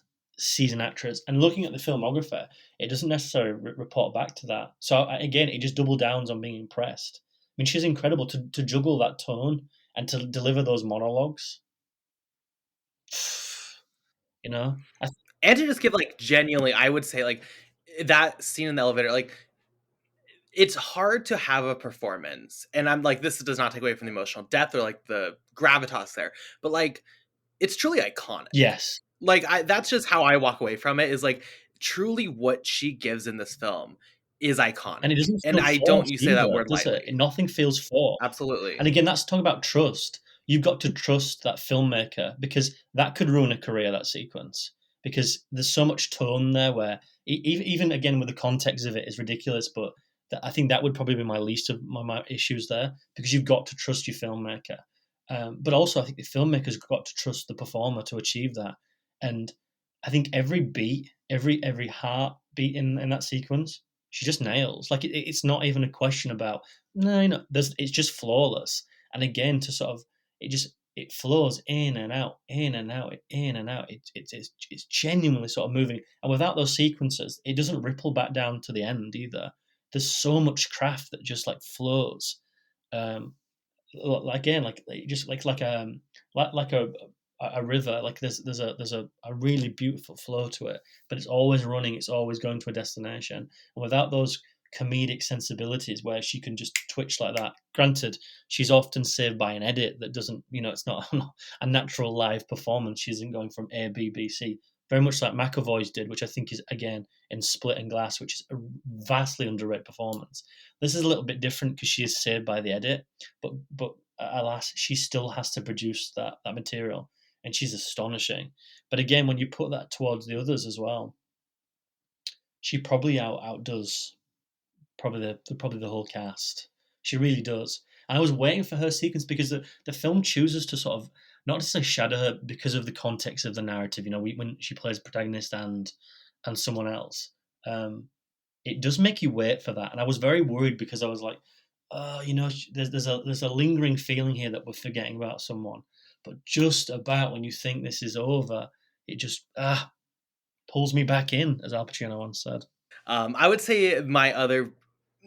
actress. And looking at the filmography, it doesn't necessarily report back to that. So again, it just double downs on being impressed. I mean, she's incredible to juggle that tone and to deliver those monologues. You know, And to just give like genuinely, I would say like that scene in the elevator, like it's hard to have a performance, and I'm like, this does not take away from the emotional depth or like the gravitas there, but like it's truly iconic. yes, Like that's just how I walk away from it, is like truly what she gives in this film is and it iconic. doesn't And feel I don't forced use say that either, word does it? lightly. Nothing feels forced. And Absolutely. again, that's talking about trust. You've got to trust that filmmaker because that could ruin a career, that sequence. Because there's so much tone there where, even again with the context of it, is ridiculous. But I think that would probably be my least of my issues there because you've got to trust your filmmaker. But also, I think the filmmaker's got to trust the performer to achieve that. And I think every beat, every heartbeat in that sequence, she just nails. Like it's not even a question about no. It's just flawless. And again, to sort of it flows in and out, in and out, in and out. It's genuinely sort of moving. And without those sequences, it doesn't ripple back down to the end either. There's so much craft that just like flows. Um, again, just like a river. Like there's a really beautiful flow to it, but it's always running. It's always going to a destination. And without those comedic sensibilities where she can just twitch like that. Granted, she's often saved by an edit that doesn't, it's not a natural live performance. She isn't going from A, B, B, C. Very much like McAvoy's did, which I think is, again, in Split and Glass, which is a vastly underrated performance. This is a little bit different because she is saved by the edit, but alas, she still has to produce that material, and she's astonishing. But again, when you put that towards the others as well, she probably outdoes probably the whole cast. She really does. And I was waiting for her sequence because the film chooses to sort of not necessarily shadow her because of the context of the narrative. When she plays protagonist and someone else, it does make you wait for that. And I was very worried because I was like, there's a lingering feeling here that we're forgetting about someone. But just about when you think this is over, it just pulls me back in, as Al Pacino once said. I would say my other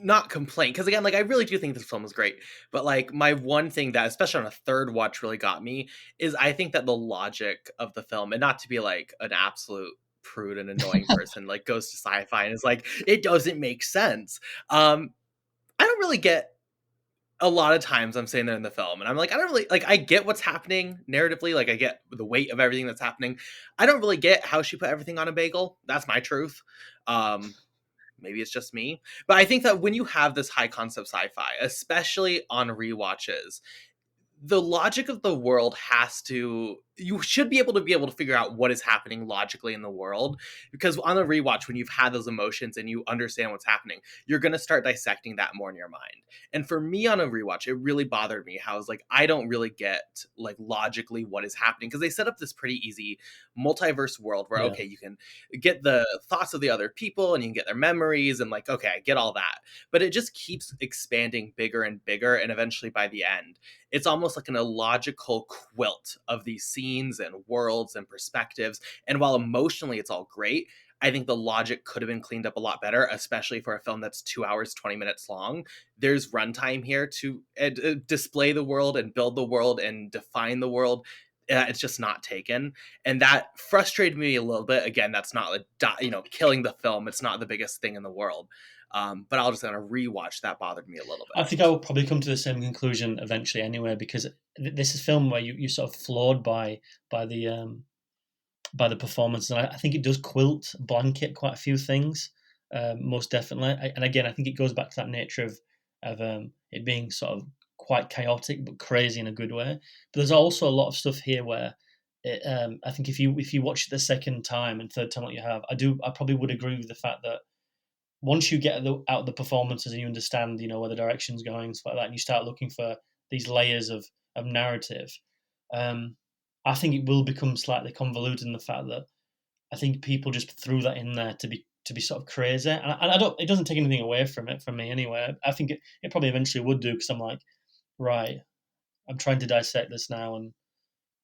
not complaint, because again, like I really do think this film is great, but like my one thing that, especially on a third watch, really got me is I think that the logic of the film, and not to be like an absolute prude and annoying person, like goes to sci-fi and is like, it doesn't make sense. I don't really get, a lot of times I'm sitting there in the film and I'm like, I don't really like, I get what's happening narratively, like I get the weight of everything that's happening. I don't really get how she put everything on a bagel. That's my truth. Maybe it's just me, but I think that when you have this high concept sci-fi, especially on rewatches, the logic of the world you should be able to figure out what is happening logically in the world, because on the rewatch, when you've had those emotions and you understand what's happening, you're going to start dissecting that more in your mind. And for me on a rewatch, it really bothered me how it's like I don't really get like logically what is happening, because they set up this pretty easy multiverse world where Yeah. okay, you can get the thoughts of the other people and you can get their memories and like okay, I get all that, but it just keeps expanding bigger and bigger, and eventually by the end it's almost like an illogical quilt of these scenes and worlds and perspectives. And while emotionally it's all great, I think the logic could have been cleaned up a lot better, especially for a film that's 2 hours, 20 minutes long. There's runtime here to display the world and build the world and define the world. It's just not taken. And that frustrated me a little bit. Again, that's not like, killing the film. It's not the biggest thing in the world. But I'll just kind of rewatch that bothered me a little I bit. think I will probably come to the same conclusion eventually anyway, because this is a film where you're sort of flawed by the by the performance, and I think it does blanket quite a few things, most definitely. And again, I think it goes back to that nature of it being sort of quite chaotic but crazy in a good way. But there's also a lot of stuff here where I think if you watch it the second time and third time like you have, I probably would agree with the fact that once you get out the performances and you understand, where the direction's going, stuff like that, and you start looking for these layers of narrative, um, I think it will become slightly convoluted in the fact that I think people just threw that in there to be sort of crazy, and I don't. It doesn't take anything away from me anyway. I think it probably eventually would do, because I'm like, right, I'm trying to dissect this now, and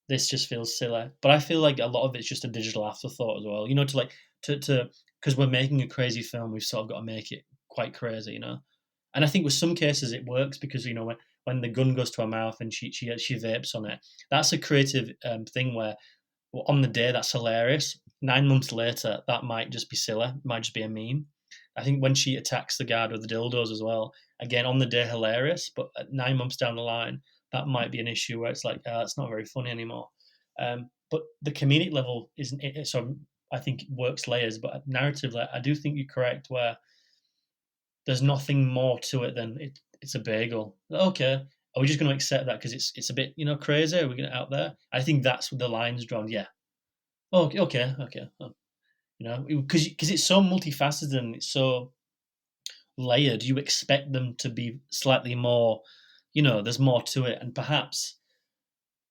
this just feels silly. But I feel like a lot of it's just a digital afterthought as well. To because we're making a crazy film, we've sort of got to make it quite crazy. And I think with some cases it works, because when the gun goes to her mouth and she vapes on it, that's a creative thing where, well, on the day that's hilarious. 9 months later, that might just be silly. It might just be a meme. I think when she attacks the guard with the dildos as well, again on the day hilarious, but 9 months down the line, that might be an issue where it's like it's not very funny anymore. But the comedic level isn't it, so I think it works layers, but narratively, I do think you're correct where there's nothing more to it than it's a bagel. Okay, are we just going to accept that because it's a bit crazy? Are we going out there? I think that's what the line's drawn. Yeah. Oh, okay. Because it's so multifaceted and it's so layered, you expect them to be slightly more, there's more to it, and perhaps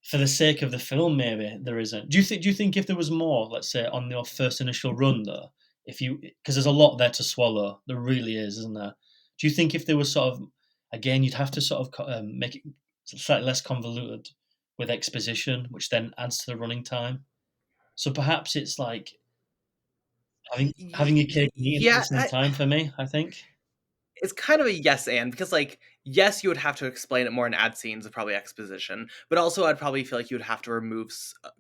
for the sake of the film, maybe there isn't. Do you think if there was more, let's say on your first initial run, though, because there's a lot there to swallow, there really is, isn't there? Do you think if there was sort of, again, you'd have to sort of make it slightly less convoluted with exposition, which then adds to the running time? So perhaps it's like having your cake and eating it at the Yeah, same time for me, I think. it's kind of a yes and, because like yes, you would have to explain it more and add scenes of probably exposition, but also I'd probably feel like you would have to remove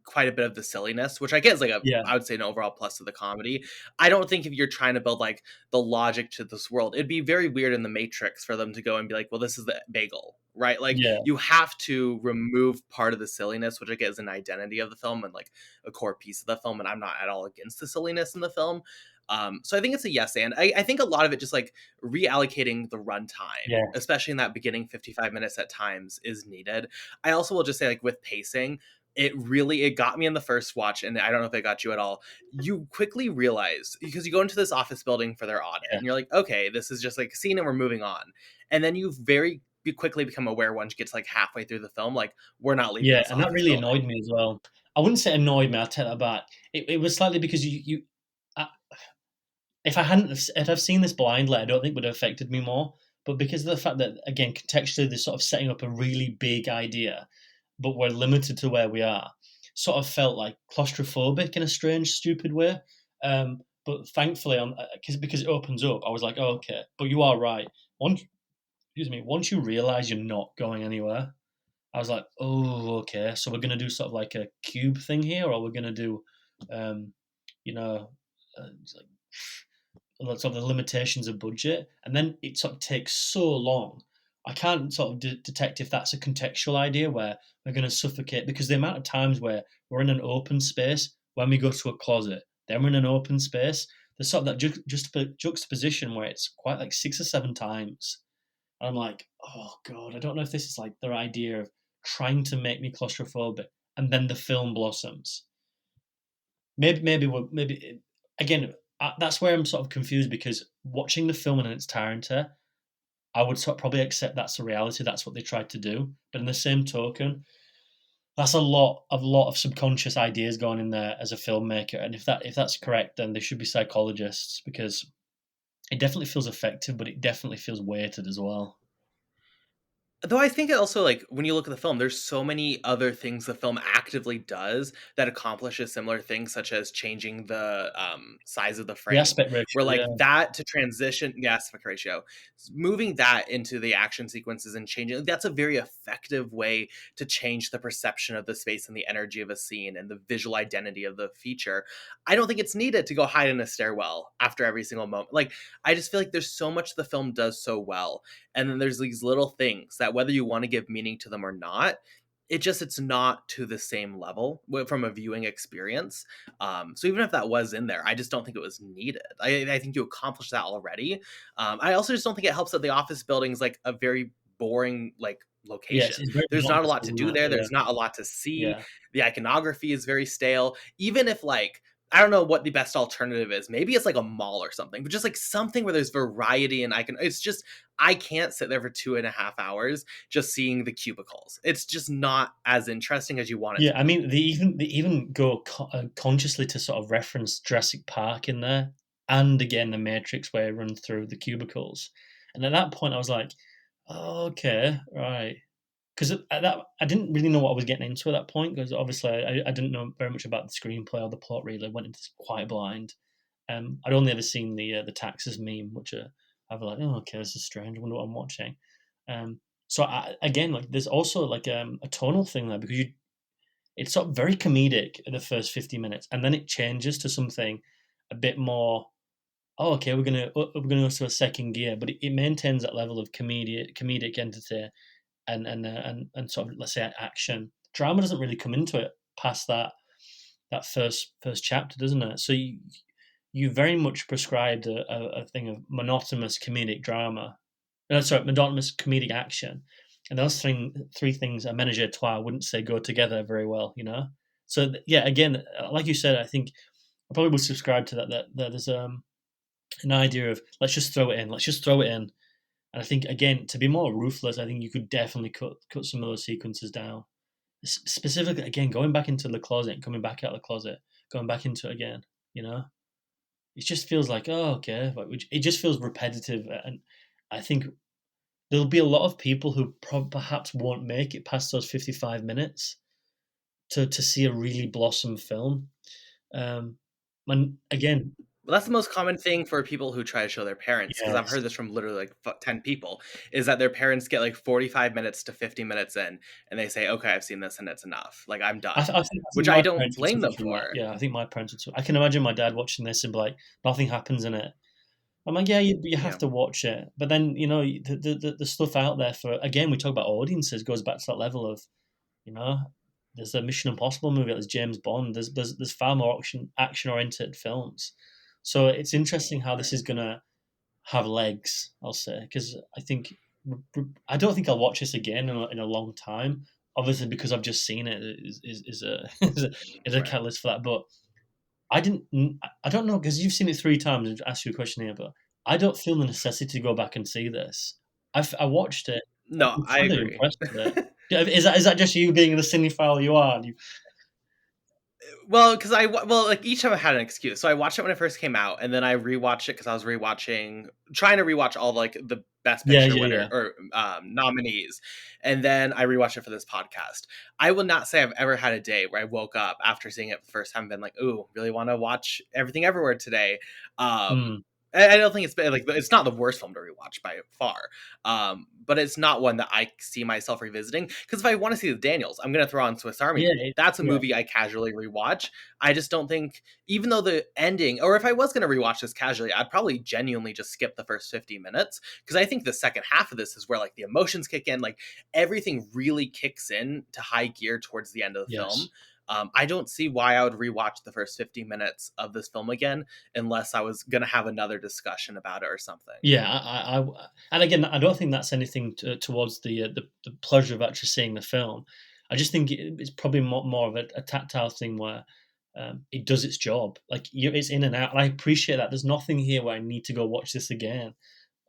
quite a bit of the silliness, which I guess like Yeah. I would say an overall plus to the comedy. I don't think if you're trying to build like the logic to this world, it'd be very weird in the Matrix for them to go and be like, well, this is the bagel, right? Like Yeah. you have to remove part of the silliness, which I guess is an identity of the film and like a core piece of the film, and I'm not at all against the silliness in the film. So I think it's a yes and. I think a lot of it just like reallocating the runtime, Yeah. especially in that beginning 55 minutes at times, is needed. I also will just say like with pacing, it got me in the first watch, and I don't know if it got you at all. You quickly realize, because you go into this office building for their audit Yeah. and you're like, okay, this is just like a scene and we're moving on. And then quickly become aware once you get to like halfway through the film, like we're not leaving Yeah, this and that office really building. annoyed me as well. I wouldn't say annoyed me, I'll take that back. It was slightly because I if I've seen this blindly, I don't think it would have affected me more. But because of the fact that, again, contextually, they're sort of setting up a really big idea, but we're limited to where we are, sort of felt like claustrophobic in a strange, stupid way. But thankfully, because it opens up, I was like, oh, okay. But you are right. Once you realize you're not going anywhere, I was like, oh, okay. So we're gonna do sort of like a cube thing here, or we're gonna do, um, you know, it's like sort of the limitations of budget, and then it sort of takes so long. I can't sort of detect if that's a contextual idea where we're going to suffocate, because the amount of times where we're in an open space when we go to a closet, then we're in an open space. There's sort of that juxtaposition where it's quite like 6 or 7 times. And I'm like, oh god, I don't know if this is like their idea of trying to make me claustrophobic, and then the film blossoms. Maybe again, that's where I'm sort of confused, because watching the film in its entirety, I would probably accept that's the reality. That's what they tried to do. But in the same token, that's a lot of subconscious ideas going in there as a filmmaker. And if that's correct, then they should be psychologists, because it definitely feels effective, but it definitely feels weighted as well. Though I think it also, like, when you look at the film, there's so many other things the film actively does that accomplishes similar things, such as changing the size of the The frame. aspect Where, ratio, like, yeah. that to transition, the aspect ratio, moving that into the action sequences and changing, that's a very effective way to change the perception of the space and the energy of a scene and the visual identity of the feature. I don't think it's needed to go hide in a stairwell after every single moment. Like, I just feel like there's so much the film does so well, and then there's these little things that, whether you want to give meaning to them or not, it's not to the same level from a viewing experience. So even if that was in there, I just don't think it was needed. I think you accomplished that already. I also just don't think it helps that the office building is like a very boring, like, Yeah, location. it's very There's not a monotonous, lot to isn't do it? there. Yeah, There's not a lot to see. yeah. The iconography is very stale. Even if, like, I don't know what the best alternative is. Maybe it's like a mall or something, but just like something where there's variety, and it's just, I can't sit there for 2.5 hours just seeing the cubicles. It's just not as interesting as you want it Yeah, to I be. mean, they even go consciously to sort of reference Jurassic Park in there, and again the Matrix, where it runs through the cubicles. And at that point, I was like, oh, "Okay, right," because at that I didn't really know what I was getting into at that point, because obviously I didn't know very much about the screenplay or the plot. Really, I went into this quite blind. I'd only ever seen the taxes meme, which I was like, "Oh, okay, this is strange. I wonder what I'm watching." So again, like, there's also like a tonal thing there, because it's sort of very comedic in the first 50 minutes, and then it changes to something a bit more. Oh, okay, we're gonna go to a second gear, but it maintains that level of comedic entity, and sort of, let's say, action. Drama doesn't really come into it past that first chapter, doesn't it? So you very much prescribed a thing of monotonous comedic drama. No, sorry, monotonous comedic action, and those three things, a menage a trois, I wouldn't say go together very well, you know. So yeah, again, like you said, I think I probably would subscribe to that. That there's an idea of, let's just throw it in, let's just throw it in, and I think, again, to be more ruthless, I think you could definitely cut some of those sequences down. Specifically, again, going back into the closet, coming back out of the closet, going back into it again, you know. It just feels like, oh, okay, but it just feels repetitive, and I think there'll be a lot of people who perhaps won't make it past those 55 minutes to see a really blossom film. And again, Well, that's the most common thing for people who try to show their parents, because I've yes, heard this from literally like 10 people, is that their parents get like 45 minutes to 50 minutes in, and they say, okay, I've seen this and it's enough. Like, I'm done. I think Which I my don't parents would blame suffer them from that. for. Yeah, I think my parents would suffer. I can imagine my dad watching this and be like, nothing happens in it. I'm like, yeah, you have Yeah. to watch it, but then, you know, the stuff out there for, again, we talk about audiences, goes back to that level of, you know, there's a Mission Impossible movie, there's James Bond, there's far more action oriented films. So it's interesting how this Right. is gonna have legs, I'll say, because I think I don't think I'll watch this again in a long time. Obviously, because I've just seen it is a is a Right. catalyst for that. But I don't know, because you've seen it 3 times. And ask you a question here, but I don't feel the necessity to go back and see this. I watched it. No, I'm I kind of agree. impressed with it. Yeah, is that just you being the cinephile you are? And Well, because like, each time I had an excuse. So I watched it when it first came out, and then I rewatched it because I was trying to rewatch all, like, the Best yeah, Picture yeah, winner yeah. or nominees, and then I rewatched it for this podcast. I will not say I've ever had a day where I woke up after seeing it the first time and been like, "Ooh, really want to watch Everything Everywhere today." Um, Mm. I don't think it's been like, it's not the worst film to rewatch by far, but it's not one that I see myself revisiting. Because if I want to see the Daniels, I'm gonna throw on Swiss Army Yeah, Man. That's a yeah, movie I casually rewatch. I just don't think, even though the ending, or if I was gonna rewatch this casually, I'd probably genuinely just skip the first 50 minutes, because I think the second half of this is where, like, the emotions kick in, like, everything really kicks in to high gear towards the end of the yes. film. I don't see why I would rewatch the first 50 minutes of this film again unless I was going to have another discussion about it or something. Yeah, and again, I don't think that's anything towards the pleasure of actually seeing the film. I just think it's probably more of a tactile thing where it does its job. Like it's in and out, and I appreciate that. There's nothing here where I need to go watch this again.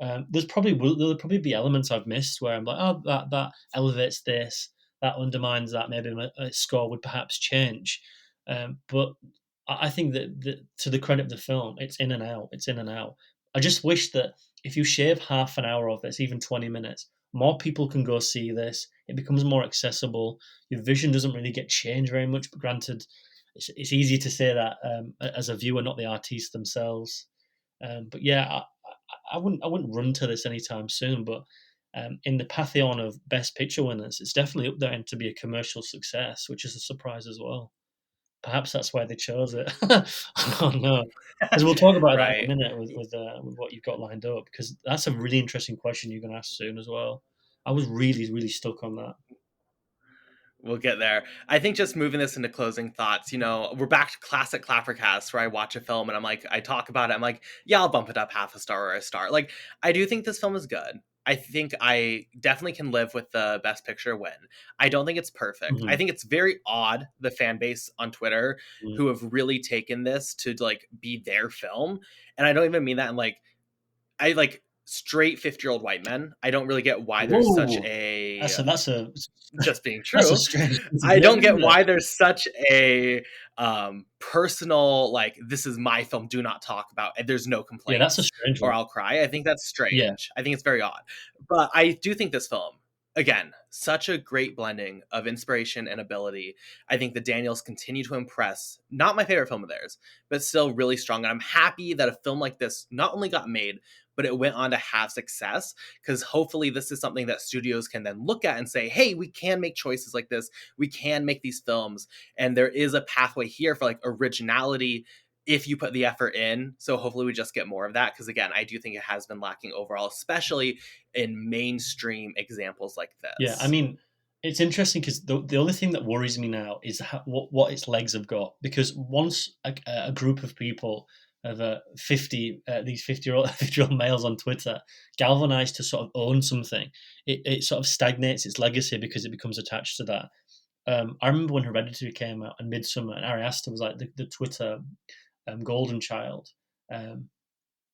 There'll probably be elements I've missed where I'm like, oh, that elevates this, that undermines that. Maybe my score would perhaps change, but I think that to the credit of the film, it's in and out. It's in and out. I just wish that if you shave half an hour of this, even 20 minutes, more people can go see this. It becomes more accessible. Your vision doesn't really get changed very much. But granted, it's easy to say that as a viewer, not the artists themselves. But yeah, I wouldn't run to this anytime soon. But in the pantheon of Best Picture winners, it's definitely up there and to be a commercial success, which is a surprise as well. Perhaps that's why they chose it. I don't know. Because we'll talk about that in Right. a minute with what you've got lined up. Because that's a really interesting question you're going to ask soon as well. I was really, really stuck on that. We'll get there. I think just moving this into closing thoughts, we're back to classic ClapperCast where I watch a film and I'm like, I talk about it. I'm like, yeah, I'll bump it up half a star or a star. Like, I do think this film is good. I think I definitely can live with the Best Picture win. I don't think it's perfect. I Mhm. think it's very odd, the fan base on Twitter Mm. who have really taken this to like be their film. And I don't even mean that in I like straight 50-year-old white men. I don't really get why there's such Whoa, a just being that's a true. strange thing to I do, don't isn't get it? why there's such a personal like this is my film, do not talk about and there's no Yeah, that's a complaints strange or one. I'll cry. I think that's Yeah, strange. I think it's very odd. But I do think this film, again, such a great blending of inspiration and ability. I think the Daniels continue to impress. Not my favorite film of theirs, but still really strong. And I'm happy that a film like this not only got made, but it went on to have success because hopefully this is something that studios can then look at and say, hey, we can make choices like this. We can make these films. And there is a pathway here for like originality if you put the effort in. So hopefully we just get more of that. Because again, I do think it has been lacking overall, especially in mainstream examples like yeah. I this. mean, it's interesting because the only thing that worries me now is what its legs have got. Because once a group of people of 50 these 50-year-old 50-year-old males on Twitter galvanized to sort of own something, it sort of stagnates its legacy because it becomes attached to that. I remember when Hereditary came out and Midsummer, and Ari Aster was like the Twitter golden child. Um,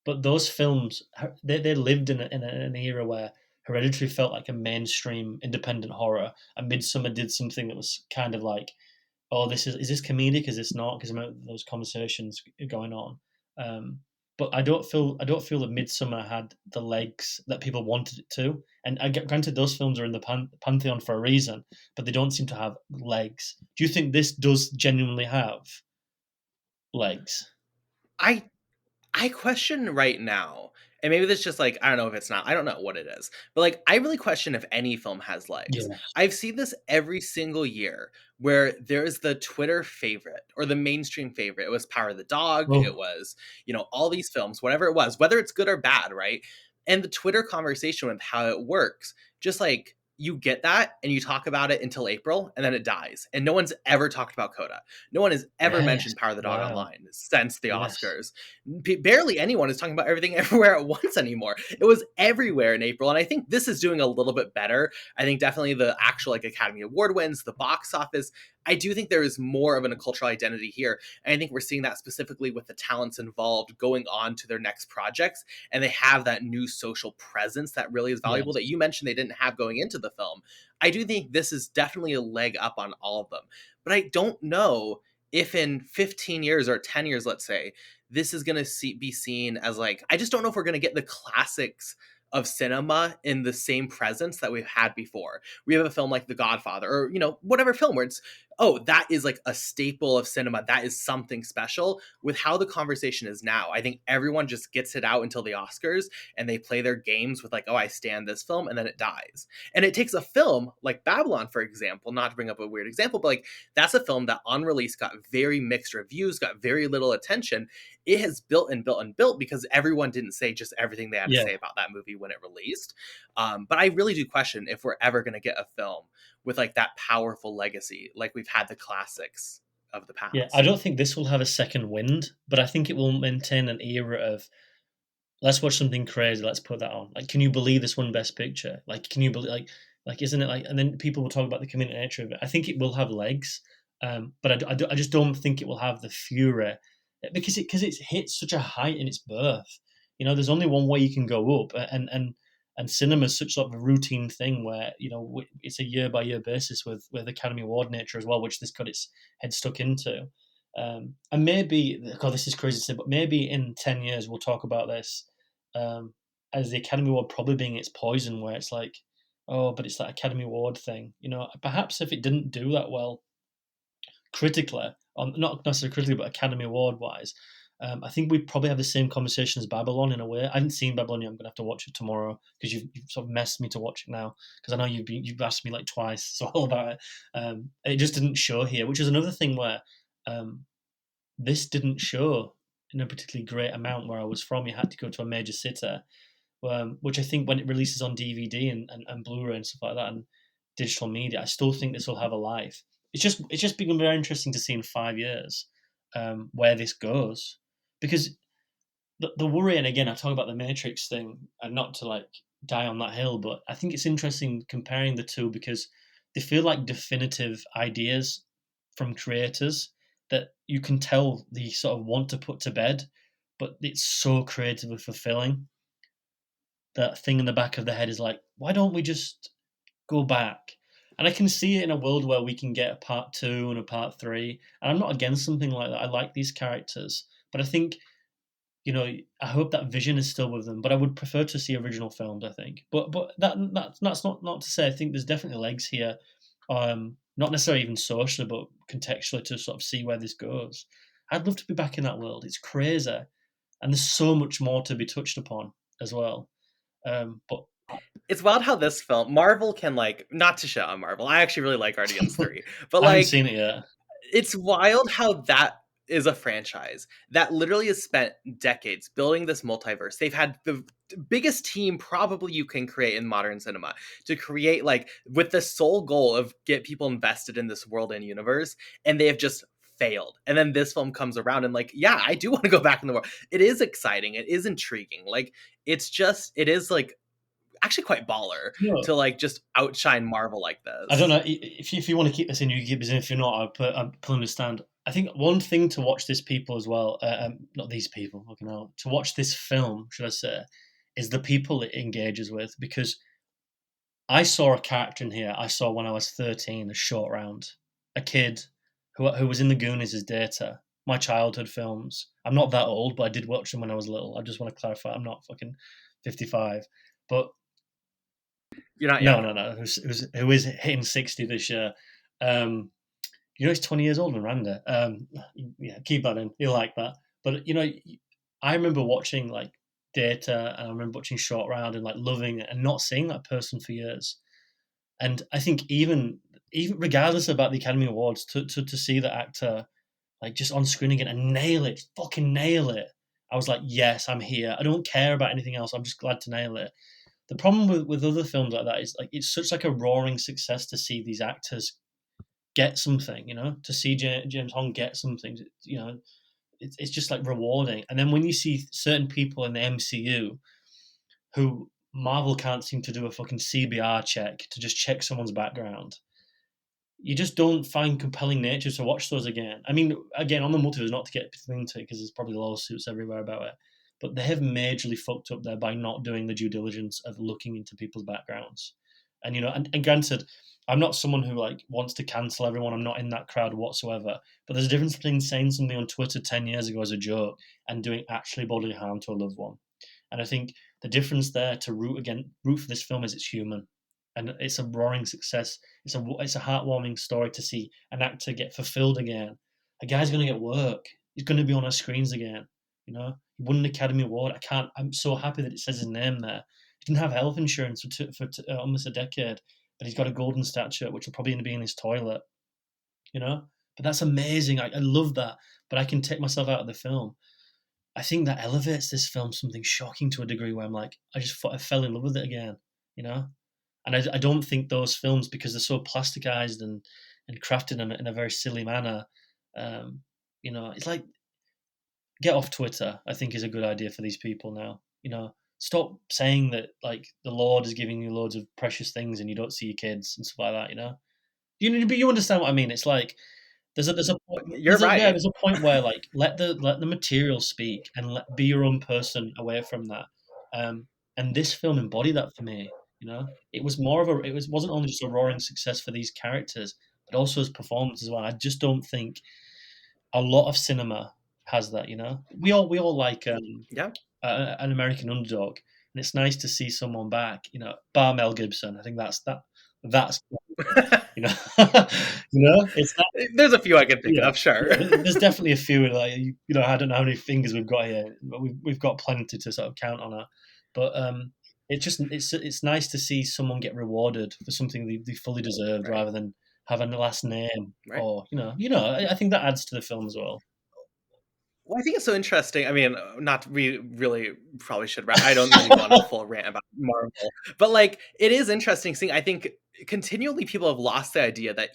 but those films, they lived in an era where Hereditary felt like a mainstream independent horror, and Midsummer did something that was kind of like, oh, is this comedic? Is this not? Because I remember those conversations going on. Um, but I don't feel that Midsummer had the legs that people wanted it to. And granted, those films are in the pantheon for a reason, but they don't seem to have legs. Do you think this does genuinely have legs? I I question right now, and maybe this just like I don't know if it's not. I don't know what it is, but like I really question if any film has legs. Yeah. I've seen this every single year where there's the Twitter favorite or the mainstream favorite. It was Power of the Dog. Oh, It was all these films, whatever it was, whether it's good or bad, right? And the Twitter conversation with how it works, just like you get that and you talk about it until April and then it dies. And no one's ever talked about Coda. No one has ever yes. mentioned Power of the Dog Wow. online since the Yes. Oscars. Barely anyone is talking about everything everywhere at once anymore. It was everywhere in April, and I think this is doing a little bit better. I think definitely the actual like Academy Award wins, the box office. I do think there is more of a cultural identity here, and I think we're seeing that specifically with the talents involved going on to their next projects, and they have that new social presence that really is valuable that Yes. you mentioned they didn't have going into the film. I do think this is definitely a leg up on all of them, but I don't know if in 15 years or 10 years, let's say, this is going to be seen as like, I just don't know if we're going to get the classics of cinema in the same presence that we've had before. We have a film like The Godfather or, whatever film where it's, oh, that is like a staple of cinema. That is something special. With how the conversation is now, I think everyone just gets it out until the Oscars and they play their games with like, oh, I stand this film, and then it dies. And it takes a film like Babylon, for example, not to bring up a weird example, but like that's a film that on release got very mixed reviews, got very little attention. It has built and built and built because everyone didn't say just everything they had to Yeah. say about that movie when it released. But I really do question if we're ever going to get a film with like that powerful legacy, like we've had the classics of the Yeah, I past. don't think this will have a second wind, but I think it will maintain an era of let's watch something crazy. Let's put that on. Like, can you believe this won Best Picture? Like, can you believe like isn't it like? And then people will talk about the community nature of it. I think it will have legs, but I just don't think it will have the fury because it's hit such a height in its birth. You know, there's only one way you can go up, and cinema is such sort of a routine thing where it's a year by year basis with Academy Award nature as well, which this got its head stuck into. And maybe, God, this is crazy to say, but maybe in 10 years we'll talk about this um, as the Academy Award probably being its poison, where it's like, oh, but it's that Academy Award thing. You know, perhaps if it didn't do that well critically, not necessarily critically, but Academy Award wise, I think we'd probably have the same conversation as Babylon in a way. I haven't seen Babylon yet. I'm going to have to watch it tomorrow because you've sort of messed me to watch it now because I know you've asked me like twice so all about it. It just didn't show here, which is another thing where this didn't show in a particularly great amount where I was from. You had to go to a major city, which I think when it releases on DVD and Blu-ray and stuff like that and digital media, I still think this will have a life. It's just become very interesting to see in 5 years where this goes, because the worry, and again I talk about the Matrix thing, and not to like die on that hill, but I think it's interesting comparing the two because they feel like definitive ideas from creators that you can tell they sort of want to put to bed, but it's so creatively fulfilling. That thing in the back of the head is like, why don't we just go back? And I can see it in a world where we can get a part 2 and a part 3. And I'm not against something like that. I like these characters, but I think I hope that vision is still with them. But I would prefer to see original films. I think, but that's not to say I think there's definitely legs here. Not necessarily even socially, but contextually to sort of see where this goes. I'd love to be back in that world. It's crazy, and there's so much more to be touched upon as well. But It's wild how this film, Marvel can like, not to shit on Marvel. I actually really like Guardians 3, but I haven't like, seen it yet. it's wild how that is a franchise that literally has spent decades building this multiverse. They've had the biggest team probably you can create in modern cinema to create, like, with the sole goal of get people invested in this world and universe, and they have just failed. And then this film comes around and like, yeah, I do want to go back in the world. It is exciting. It is intriguing. Like, it is like actually quite baller No, to like just outshine Marvel like I don't this. know if you want to keep this in, you can keep this in. If you're not, I understand. I think one thing to watch this people as well, not these people, fucking hell, to watch this film, should I say, is the people it engages with. Because I saw a character in here I saw when I was 13, a short round, a kid who was in the Goonies as Data, my childhood films. I'm not that old, but I did watch them when I was little. I just want to clarify, I'm not fucking 55. But You're not no, young. no, no. Who is hitting 60 this year? He's 20 years older than Randa. Yeah, keep that in. He'll like that. But I remember watching like Data, and I remember watching Short Round and like loving it, and not seeing that person for years. And I think even regardless about the Academy Awards, to see the actor like just on screen again and nail it, fucking nail it. I was like, yes, I'm here. I don't care about anything else. I'm just glad to nail it. The problem with other films like that is like it's such like a roaring success to see these actors get something, to see James Hong get something, it's just like rewarding. And then when you see certain people in the MCU who Marvel can't seem to do a fucking CBR check to just check someone's background, you just don't find compelling nature to watch those again. I mean, again, on the multiverse, not to get into it because there's probably lawsuits everywhere about it, but they have majorly fucked up there by not doing the due diligence of looking into people's backgrounds. And and granted, I'm not someone who like wants to cancel everyone. I'm not in that crowd whatsoever. But there's a difference between saying something on Twitter 10 years ago as a joke and doing actually bodily harm to a loved one. And I think the difference there to root for this film is it's human, and it's a roaring success. It's a heartwarming story to see an actor get fulfilled again. A guy's going to get work. He's going to be on our screens again. He won an Academy Award. I'm so happy that it says his name there. He didn't have health insurance for almost a decade, but he's got a golden statue, which will probably be in his toilet. But that's amazing. I love that. But I can take myself out of the film. I think that elevates this film something shocking to a degree where I'm like, I fell in love with it again. And And I don't think those films, because they're so plasticized and crafted in a very silly manner, it's like, get off Twitter, I think, is a good idea for these people now. Stop saying that like the Lord is giving you loads of precious things and you don't see your kids and stuff like that. But you understand what I mean. It's like there's a point, You're right. there's a point where like let the material speak and be your own person away from that. And this film embodied that for me. It was more of wasn't only just a roaring success for these characters, but also as performance as well. I just don't think a lot of cinema has that. We all like Yeah. an American underdog, and it's nice to see someone back. Bar Mel Gibson. I think that's you know, it's not. There's a few I can think Yeah, of, sure. yeah. There's definitely a few. Like I don't know how many fingers we've got here, but we've got plenty to sort of count on. But it's nice to see someone get rewarded for something they fully deserved, Right. rather than having the last name, Right. or I think that adds to the film as well. Well, I think it's so interesting. I mean, not we really probably should. I don't need to go on a full rant about Marvel, but like, it is interesting seeing. I think continually people have lost the idea that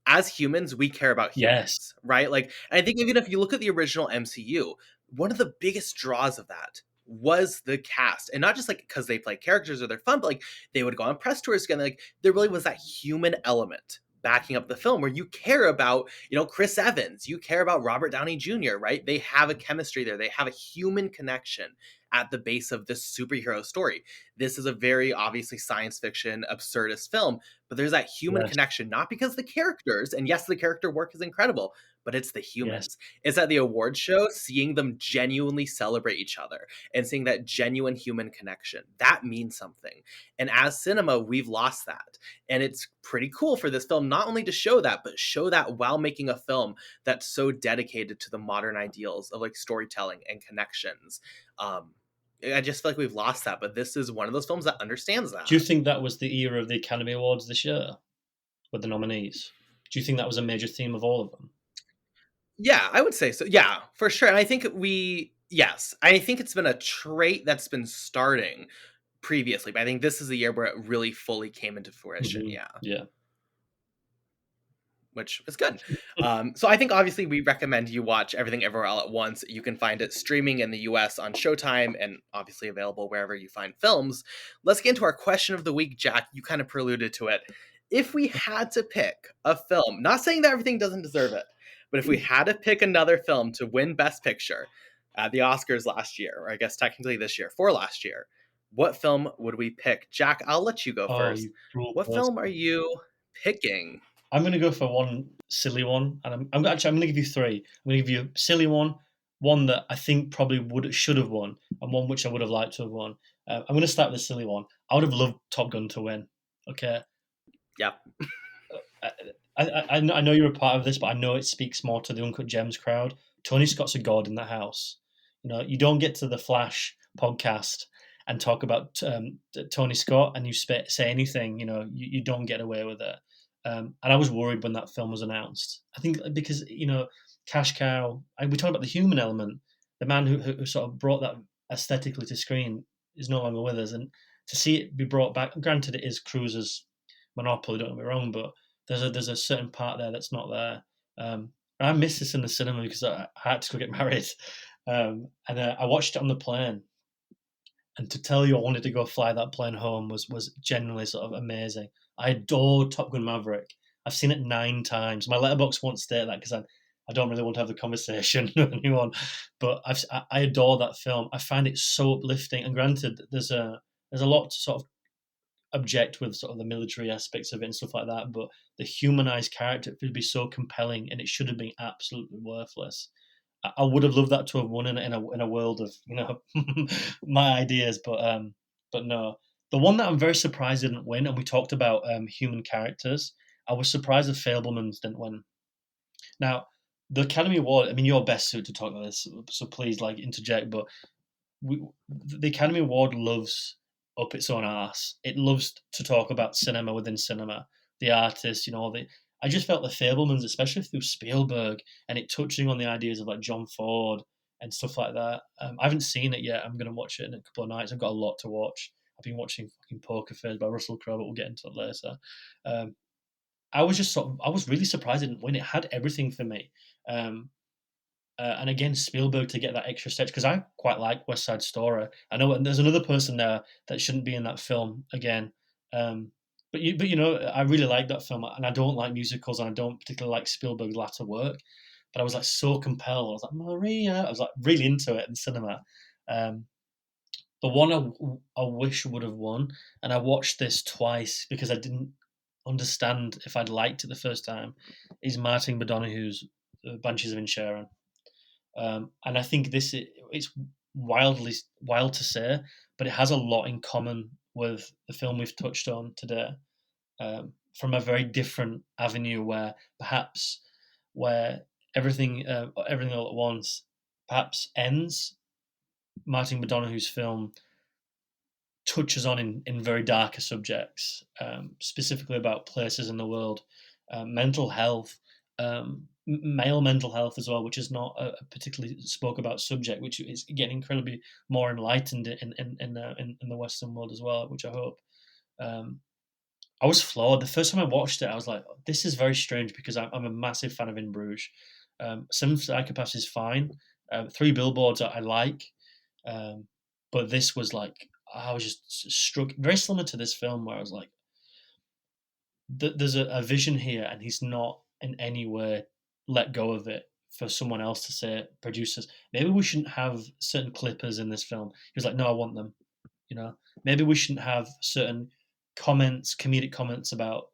as humans, we care about Yes, humans, right? Like, and I think even if you look at the original MCU, one of the biggest draws of that was the cast, and not just like because they play characters or they're fun, but like they would go on press tours together. Like, there really was that human element backing up the film where you care about, Chris Evans, you care about Robert Downey Jr., right? They have a chemistry there. They have a human connection at the base of this superhero story. This is a very obviously science fiction, absurdist film, but there's that human yes, connection, not because the characters, and yes, the character work is incredible, but it's the yes. humans. It's at the award show, seeing them genuinely celebrate each other and seeing that genuine human connection. That means something. And as cinema, we've lost that. And it's pretty cool for this film not only to show that, but show that while making a film that's so dedicated to the modern ideals of like storytelling and connections. I just feel like we've lost that, but this is one of those films that understands that. Do you think that was the era of the Academy Awards this year with the nominees? Do you think that was a major theme of all of them? Yeah, I would say so. Yeah, for sure. And I think yes, I think it's been a trait that's been starting previously, but I think this is the year where it really fully came into fruition. Mm-hmm. Yeah. Yeah. Which is good. So I think obviously we recommend you watch Everything Everywhere All at Once. You can find it streaming in the US on Showtime and obviously available wherever you find films. Let's get into our question of the week, Jack. You kind of preluded to it. If we had to pick a film, not saying that everything doesn't deserve it, but if we had to pick another film to win Best Picture at the Oscars last year, or I guess technically this year, for last year, what film would we pick? Jack, I'll let you go first. What film are you picking? I'm going to go for one silly one, and I'm going to give you three. I'm going to give you a silly one that I think probably should have won, and one which I would have liked to have won. I'm going to start with the silly one. I would have loved Top Gun to win. Okay. Yeah. I know you're a part of this, but I know it speaks more to the Uncut Gems crowd. Tony Scott's a god in the house. You don't get to the Flash podcast and talk about Tony Scott and you say anything. You don't get away with it. And I was worried when that film was announced. I think because Cash Cow. We talked about the human element. The man who sort of brought that aesthetically to screen is no longer with us, and to see it be brought back. Granted, it is Cruise's monopoly. Don't get me wrong, but there's a certain part there that's not there. I missed this in the cinema because I had to go get married, and I watched it on the plane. And to tell you I wanted to go fly that plane home was genuinely sort of amazing. I adore Top Gun Maverick. I've seen it 9 times. My letterbox won't state that because I don't really want to have the conversation with anyone. But I adore that film. I find it so uplifting. And granted, there's a lot to sort of object with sort of the military aspects of it and stuff like that. But the humanized character would be so compelling, and it should have been absolutely worthless. I would have loved that to have won in a world of my ideas, but no. The one that I'm very surprised didn't win, and we talked about human characters. I was surprised the Fabelmans didn't win. Now, the Academy Award. I mean, you're best suited to talk about this, so please interject. But the Academy Award loves up its own arse. It loves to talk about cinema within cinema, the artists, I just felt the Fabelmans, especially through Spielberg, and it touching on the ideas of like John Ford and stuff like that. I haven't seen it yet. I'm going to watch it in a couple of nights. I've got a lot to watch. I've been watching fucking Poker Face by Russell Crowe, but we'll get into it later. I was really surprised it didn't win. It had everything for me. And again, Spielberg to get that extra stretch, because I quite like West Side Story. I know there's another person there that shouldn't be in that film again. But you know, I really like that film, and I don't like musicals, and I don't particularly like Spielberg's latter work. But I was like so compelled. I was like, Maria. I was like really into it in the cinema. Um, the one I wish would have won, and I watched this twice because I didn't understand if I'd liked it the first time, is Martin McDonagh's Banshees of Inisherin. And I think it's wild to say, but it has a lot in common with the film we've touched on today, from a very different avenue where everything all at once perhaps ends. Martin McDonagh's film touches on in very darker subjects, specifically about places in the world, mental health, male mental health as well, which is not a particularly spoke about subject, which is getting incredibly more enlightened in the Western world as well, which I hope. I was floored the first time I watched it. I was like, "This is very strange," because I'm a massive fan of In Bruges. Some Psychopaths is fine. Three Billboards I like, but this was like I was just struck. Very similar to this film, where I was like, "There's a vision here, and he's not in any way let go of it for someone else to say, producers, maybe we shouldn't have certain clippers in this film." He was like, "No, I want them." You know, maybe we shouldn't have certain comedic comments about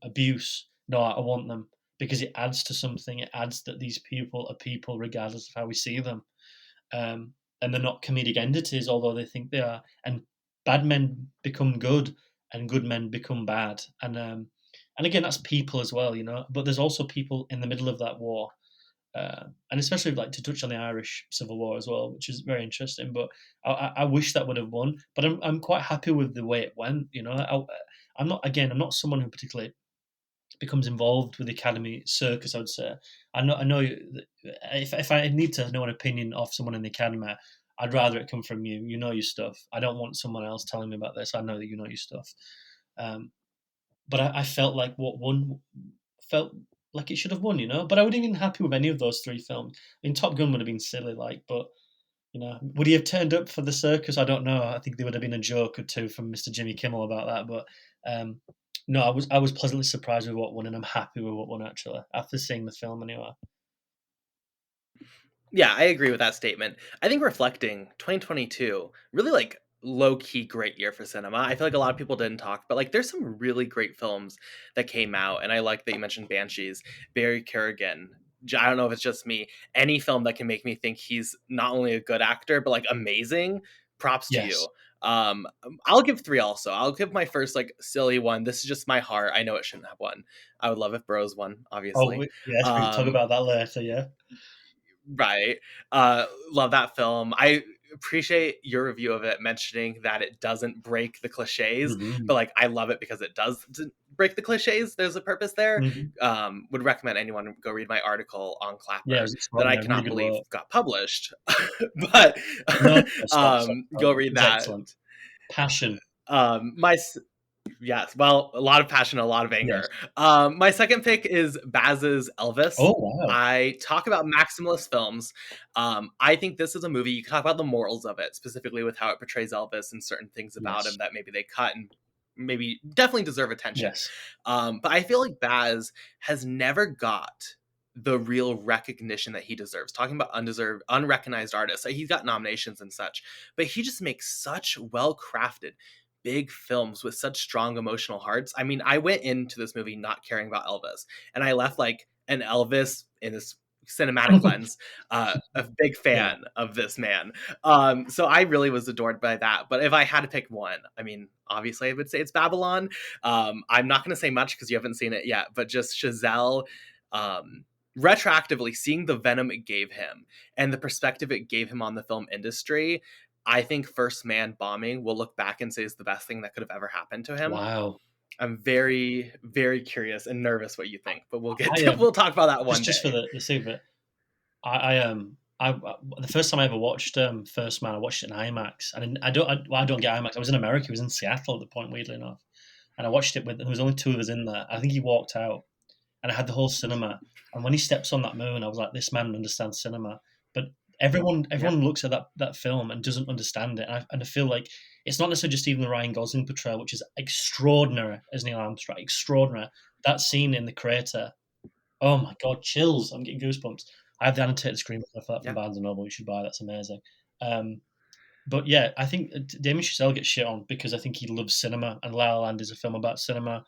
abuse. No, I want them because it adds to something. It adds that these people are people regardless of how we see them, and they're not comedic entities, although they think they are. And bad men become good, and good men become bad. And again, that's people as well, you know. But there's also people in the middle of that war, and especially like to touch on the Irish Civil War as well, which is very interesting. But I wish that would have won. But I'm quite happy with the way it went. You know, I'm not someone who particularly becomes involved with the Academy circus. I would say I know if I need to know an opinion of someone in the Academy, I'd rather it come from you. You know your stuff. I don't want someone else telling me about this. I know that you know your stuff. But I felt like what won felt like it should have won, you know. But I would have been happy with any of those three films. I mean, Top Gun would have been silly, like, but you know, would he have turned up for the circus? I don't know. I think there would have been a joke or two from Mr. Jimmy Kimmel about that. But no, I was pleasantly surprised with what won, and I'm happy with what won actually after seeing the film anyway. Yeah, I agree with that statement. I think reflecting 2022, really like low key great year for cinema. I feel like a lot of people didn't talk, but like there's some really great films that came out, and I like that you mentioned Banshees, Barry Kerrigan. I don't know if it's just me. Any film that can make me think he's not only a good actor but like amazing, props to Yes. you. I'll give three also. I'll give my first like silly one. This is just my heart. I know it shouldn't have won. I would love if Bros won, Oh, obviously. yes, we can talk Um, about that later. Yeah. Right. Love that film. I appreciate your review of it mentioning that it doesn't break the cliches, Mm-hmm. but like I love it because it does break the cliches. There's a purpose there. Mm-hmm. Would recommend anyone go read my article on Yeah, it Clapper was that I extraordinary. Really cannot good believe work. got published. But No, stop. go It read was that. excellent. Passion. My Yes, well, a lot of passion, a lot of Yes. anger. My second pick is Baz's Elvis. Oh wow. I talk about maximalist films. I think this is a movie you can talk about the morals of it, specifically with how it portrays Elvis and certain things about him Yes. that maybe they cut and maybe definitely deserve attention. Yes. But I feel like Baz has never got the real recognition that he deserves. Talking about undeserved, unrecognized artists, he's got nominations and such, but he just makes such well crafted big films with such strong emotional hearts. I mean, I went into this movie not caring about Elvis, and I left like an Elvis in this cinematic lens, a big Yeah. fan of this man. So I really was adored by that. But if I had to pick one, I mean, obviously I would say it's Babylon. I'm not going to say much because you haven't seen it yet, but just Chazelle, retroactively seeing the venom it gave him and the perspective it gave him on the film industry, I think First Man bombing will look back and say is the best thing that could have ever happened to him. Wow. I'm very, very curious and nervous what you think, but we'll get I to we'll talk about that one just for day. the sake of it, I the first time I ever watched First Man, I watched it in IMAX, and I don't get IMAX. I was in America. I was in Seattle at the point, weirdly enough, and I watched it with. There was only 2 of us in there. I think he walked out, and I had the whole cinema. And when he steps on that moon, I was like, this man understands cinema. But everyone looks at that film and doesn't understand it. And I feel like it's not necessarily just even the Ryan Gosling portrayal, which is extraordinary as Neil Armstrong, extraordinary. That scene in the crater, oh my god, chills! I'm getting goosebumps. I have the annotated screenplay for that from Barnes and Noble. You should buy. That's amazing. But yeah, I think Damien Chazelle gets shit on because I think he loves cinema, and La La Land is a film about cinema.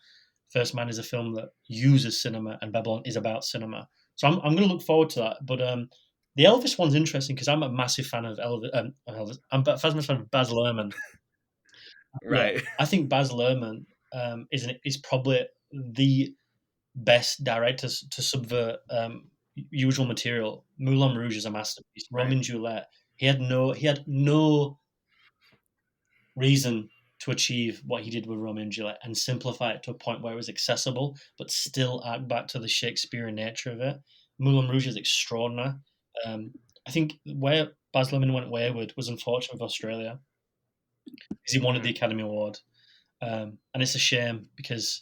First Man is a film that uses cinema, and Babylon is about cinema. So I'm going to look forward to that. But the Elvis one's interesting because I'm a massive fan of Elvis. I'm a massive fan of Baz Luhrmann. Right. Yeah, I think Baz Luhrmann is probably the best director to subvert usual material. Moulin Rouge is a masterpiece. Romeo and Juliet. He had no reason to achieve what he did with Romeo and Juliet and simplify it to a point where it was accessible, but still act back to the Shakespearean nature of it. Moulin Rouge is extraordinary. I think where Baz Luhrmann went wayward was unfortunate with Australia because he wanted the Academy Award. And it's a shame because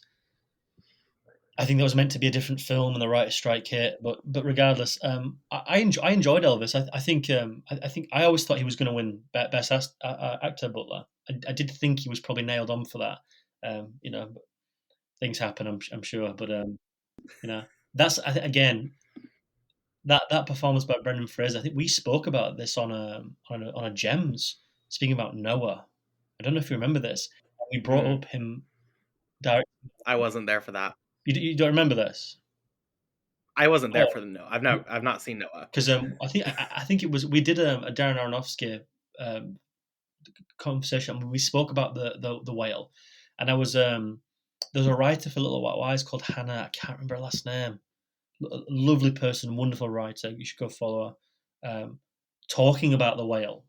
I think that was meant to be a different film and the writer's strike hit. But regardless, I enjoyed Elvis. I think I always thought he was going to win Best Actor, but I did think he was probably nailed on for that. But things happen, I'm sure. But that's again that performance by Brendan Fraser. I think we spoke about this on a Gems, speaking about Noah. I don't know if you remember this. We brought up him directing. I wasn't there for that. You don't remember this? I wasn't there for the Noah. I've not seen Noah because I think it was we did a Darren Aronofsky conversation. We spoke about the whale, and I was there's a writer for Little White Lies called Hannah. I can't remember her last name. Lovely person, wonderful writer. You should go follow her. Talking about the whale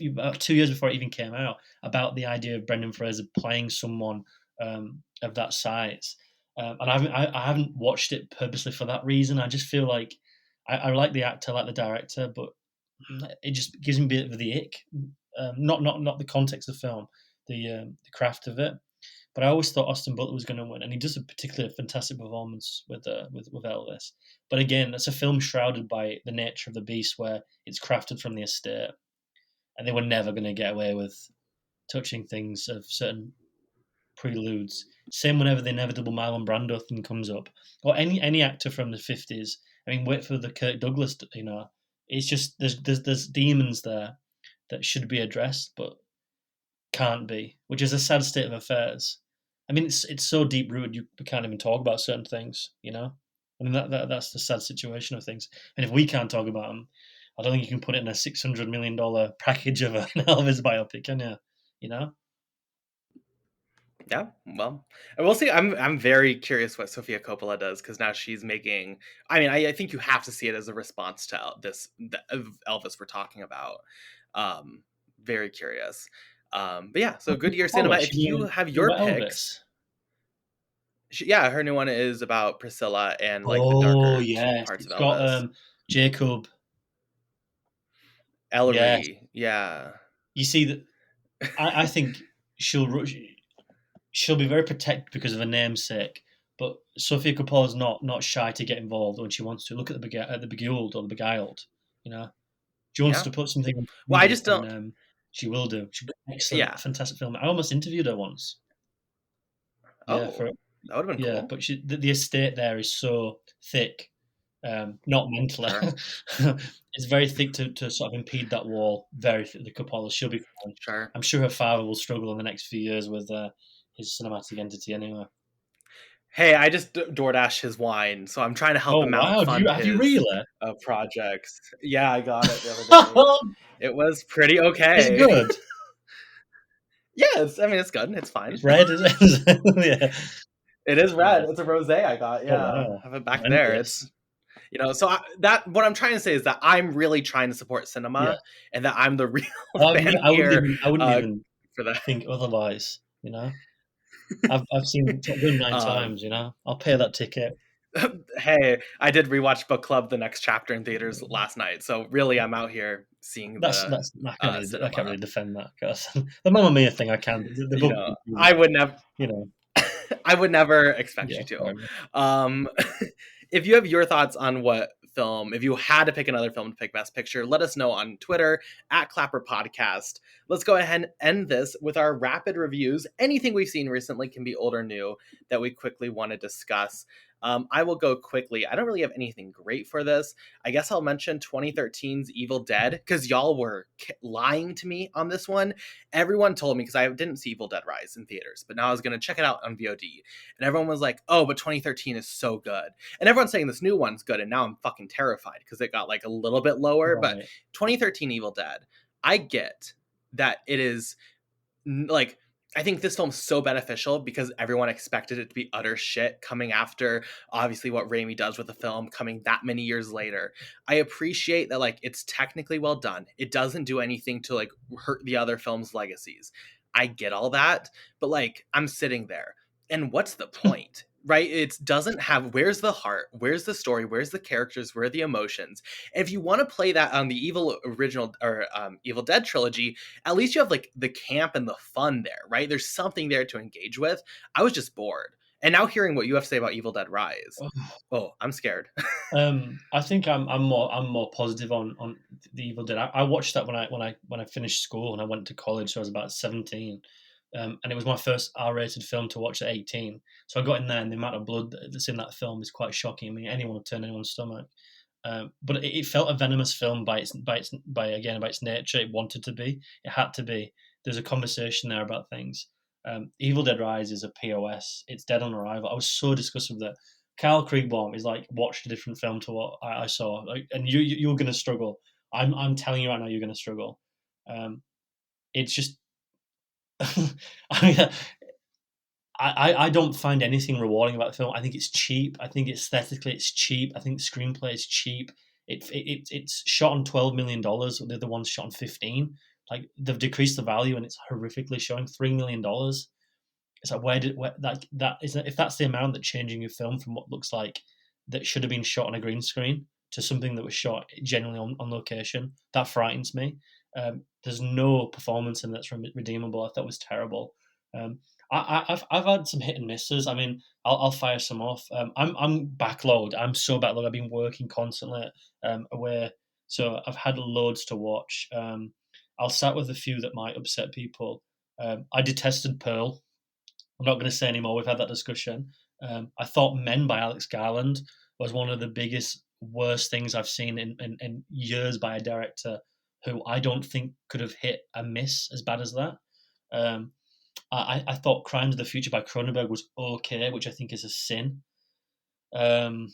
about 2 years before it even came out, about the idea of Brendan Fraser playing someone of that size. And I haven't watched it purposely for that reason. I just feel like I like the actor, I like the director, but it just gives me a bit of the ick. Not the context of the film, the craft of it. But I always thought Austin Butler was going to win, and he does a particularly fantastic performance with Elvis. But again, that's a film shrouded by the nature of the beast, where it's crafted from the estate, and they were never going to get away with touching things of certain preludes. Same whenever the inevitable Marlon Brando thing comes up, or any actor from the 50s. I mean, wait for the Kirk Douglas. It's just there's demons there that should be addressed, but can't be, which is a sad state of affairs. I mean, it's so deep rooted you can't even talk about certain things. I mean that's the sad situation of things. And if we can't talk about them, I don't think you can put it in a $600 million package of an Elvis biopic, can you? Yeah, well, and we'll see. I'm very curious what Sofia Coppola does, because now she's making. I mean, I think you have to see it as a response to the Elvis we're talking about. Very curious. But yeah, so Goodyear Cinema. If you have your picks, her new one is about Priscilla and like the darker parts of Elvis. Got Jacob Ellery. Yeah. You see that. I think she'll be very protected because of her namesake, but Sofia Coppola's not shy to get involved when she wants to. Look at the Beguiled or the Beguiled. She wants to put something on. Well, I just don't. She will do. She's got excellent, fantastic film. I almost interviewed her once. That would have been cool. But the estate there is so thick, not mentally. Sure. It's very thick to sort of impede that wall. Very thick. The Coppola, she'll be fine. Sure. I'm sure her father will struggle in the next few years with his cinematic entity anyway. Hey, I just DoorDash his wine, so I'm trying to help him out. Have you really? Projects. Yeah, I got it the other day. It was pretty okay. Is it good? Yeah, it's good. It's fine. It's red, is it? Yeah. It is red. It's a rosé I got. Yeah, I have it back there. It's so what I'm trying to say is that I'm really trying to support cinema, and that I'm the real fan here. I wouldn't even for that. Think otherwise. I've seen Top Gun 9 times. I'll pay that ticket. Hey, I did rewatch Book Club The Next Chapter in theaters last night, so really I'm out here seeing the That's I can't cinema. really defend that because the Mamma Mia thing I can. The You book, know, I would never. you know, I would never expect yeah, you fair to. enough. Um, if you have your thoughts on what film, if you had to pick another film to pick Best Picture, let us know on Twitter at ClapperPodcast. Let's go ahead and end this with our rapid reviews. Anything we've seen recently, can be old or new, that we quickly want to discuss. I will go quickly. I don't really have anything great for this. I guess I'll mention 2013's Evil Dead, because y'all were lying to me on this one. Everyone told me, because I didn't see Evil Dead Rise in theaters, but now I was going to check it out on VOD. And everyone was like, oh, but 2013 is so good. And everyone's saying this new one's good. And now I'm fucking terrified because it got like a little bit lower. But Right. 2013 Evil Dead, I get that it is like, I think this film's so beneficial because everyone expected it to be utter shit coming after obviously what Raimi does with the film coming that many years later. I appreciate that like it's technically well done. It doesn't do anything to like hurt the other film's legacies. I get all that, but like I'm sitting there and what's the point? Right? It doesn't have, where's the heart? Where's the story? Where's the characters? Where are the emotions? And if you want to play that on the Evil original or Evil Dead trilogy, at least you have like the camp and the fun there, right? There's something there to engage with. I was just bored. And now hearing what you have to say about Evil Dead Rise, oh, I'm scared. I think I'm more positive on the Evil Dead. I watched that when I finished school and I went to college, so I was about 17, and it was my first R-rated film to watch at 18. So I got in there, and the amount of blood that's in that film is quite shocking. I mean, anyone would turn anyone's stomach. But it felt a venomous film by its nature. It wanted to be. It had to be. There's a conversation there about things. Evil Dead Rise is a POS. It's dead on arrival. I was so disgusted with it. Carl Kriegbaum is like watched a different film to what I saw, like, and you're going to struggle. I'm telling you right now, you're going to struggle. It's just, I mean, I don't find anything rewarding about the film. I think it's cheap. I think aesthetically it's cheap. I think the screenplay is cheap. It's shot on $12 million. The other one's shot on 15. Like they've decreased the value and it's horrifically showing $3 million. It's like that is, if that's the amount that changing your film from what looks like that should have been shot on a green screen to something that was shot genuinely on location, that frightens me. There's no performance in that's redeemable. I thought it was terrible. Um, I've had some hit and misses. I mean, I'll fire some off. I'm backlogged. I'm so backlogged. I've been working constantly away, so I've had loads to watch. I'll start with a few that might upset people. I detested Pearl. I'm not going to say anymore. We've had that discussion. I thought Men by Alex Garland was one of the biggest, worst things I've seen in years by a director who I don't think could have hit a miss as bad as that. Um, I thought Crimes of the Future by Cronenberg was okay, which I think is a sin. Um,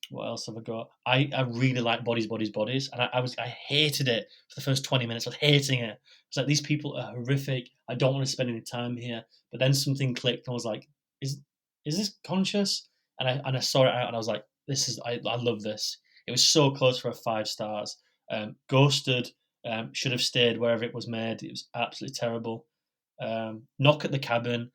what else have I got? I really like Bodies, Bodies, Bodies, and I hated it for the first 20 minutes. I was hating it. It's like these people are horrific. I don't want to spend any time here. But then something clicked, and I was like, is this conscious? And I saw it out, and I was like, I love this. It was so close for a 5 stars. Ghosted should have stayed wherever it was made. It was absolutely terrible. Knock at the Cabin,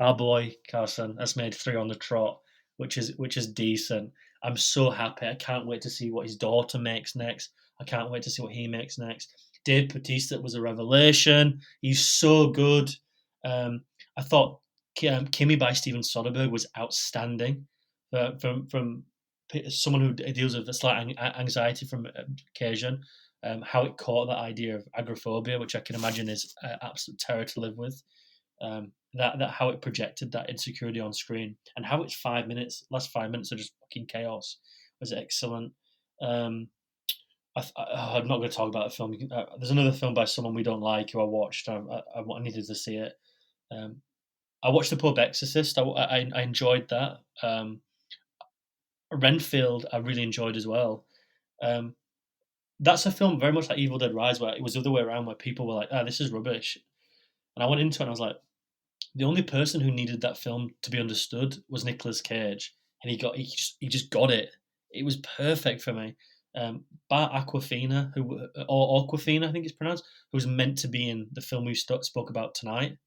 our boy Carson has made 3 on the trot, which is decent. I'm so happy. I can't wait to see what his daughter makes next. I can't wait to see what he makes next. Dave Bautista was a revelation. He's so good. I thought Kimmy by Steven Soderbergh was outstanding. From someone who deals with a slight anxiety from occasion, how it caught that idea of agoraphobia, which I can imagine is absolute terror to live with. That how it projected that insecurity on screen and how its last 5 minutes are just fucking chaos was excellent. I'm not going to talk about the film. There's another film by someone we don't like who I watched. I needed to see it. I watched The Pope Exorcist. I enjoyed that. Renfield I really enjoyed as well. That's a film very much like Evil Dead Rise, where it was the other way around, where people were like, this is rubbish. And I went into it and I was like, the only person who needed that film to be understood was Nicolas Cage, and he just got it. It was perfect for me. Bart Aquafina, or Aquafina, I think it's pronounced, who was meant to be in the film we spoke about tonight,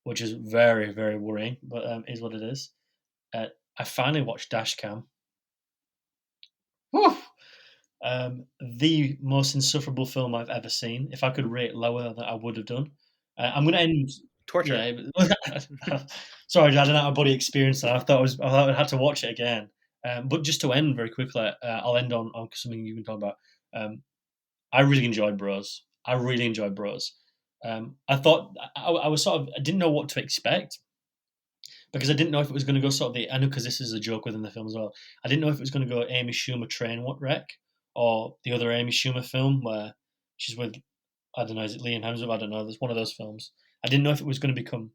which is very very worrying, but is what it is. I finally watched Dashcam. Whew! The most insufferable film I've ever seen. If I could rate lower, that I would have done. I'm going to end. Torture. Yeah, sorry, I didn't have a body experience that. I thought I had to watch it again. But just to end very quickly, I'll end on something you can talk about. I really enjoyed Bros. I really enjoyed Bros. I thought I was sort of I didn't know what to expect because I didn't know if it was going to go sort of the. I know because this is a joke within the film as well. I didn't know if it was going to go Amy Schumer train wreck or the other Amy Schumer film where she's with, I don't know, is it Liam Hemsworth? I don't know. There's one of those films. I didn't know if it was going to become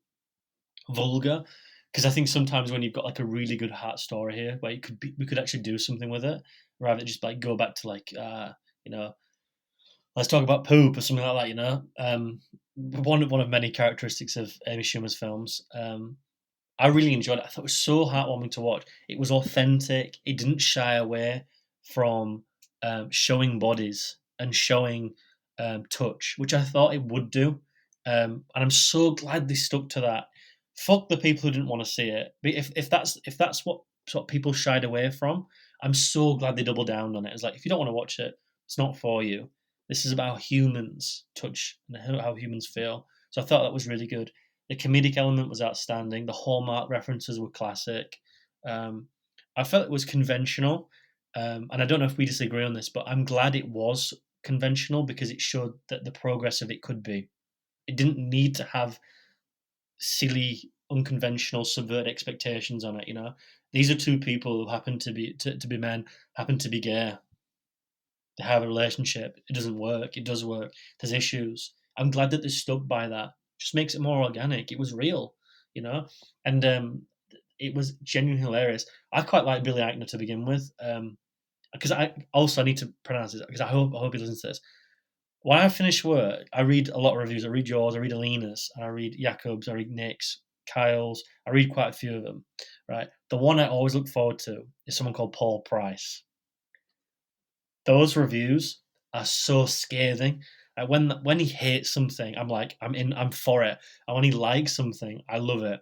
vulgar because I think sometimes when you've got like a really good heart story here where we could actually do something with it rather than just like go back to like you know, let's talk about poop or something like that, you know. One of many characteristics of Amy Schumer's films. I really enjoyed it. I thought it was so heartwarming to watch. It was authentic. It didn't shy away from showing bodies and showing touch, which I thought it would do. And I'm so glad they stuck to that. Fuck the people who didn't want to see it. But if that's what sort of people shied away from, I'm so glad they doubled down on it. It's like if you don't want to watch it, it's not for you. This is about how humans touch and how humans feel. So I thought that was really good. The comedic element was outstanding. The Hallmark references were classic. Um, I felt it was conventional, and I don't know if we disagree on this, but I'm glad it was conventional because it showed that the progress of it could be. It didn't need to have silly, unconventional, subvert expectations on it. You know, these are two people who happen to be men, happen to be gay. They have a relationship. It doesn't work. It does work. There's issues. I'm glad that they stuck by that. Just makes it more organic. It was real, you know, and it was genuinely hilarious. I quite like Billy Eichner to begin with, because I need to pronounce it because I hope he listens to this. When I finish work, I read a lot of reviews. I read yours, I read Alina's, and I read Jakob's, I read Nick's, Kyle's. I read quite a few of them. Right, the one I always look forward to is someone called Paul Price. Those reviews are so scathing. When he hates something, I'm like, I'm for it. And when he likes something, I love it.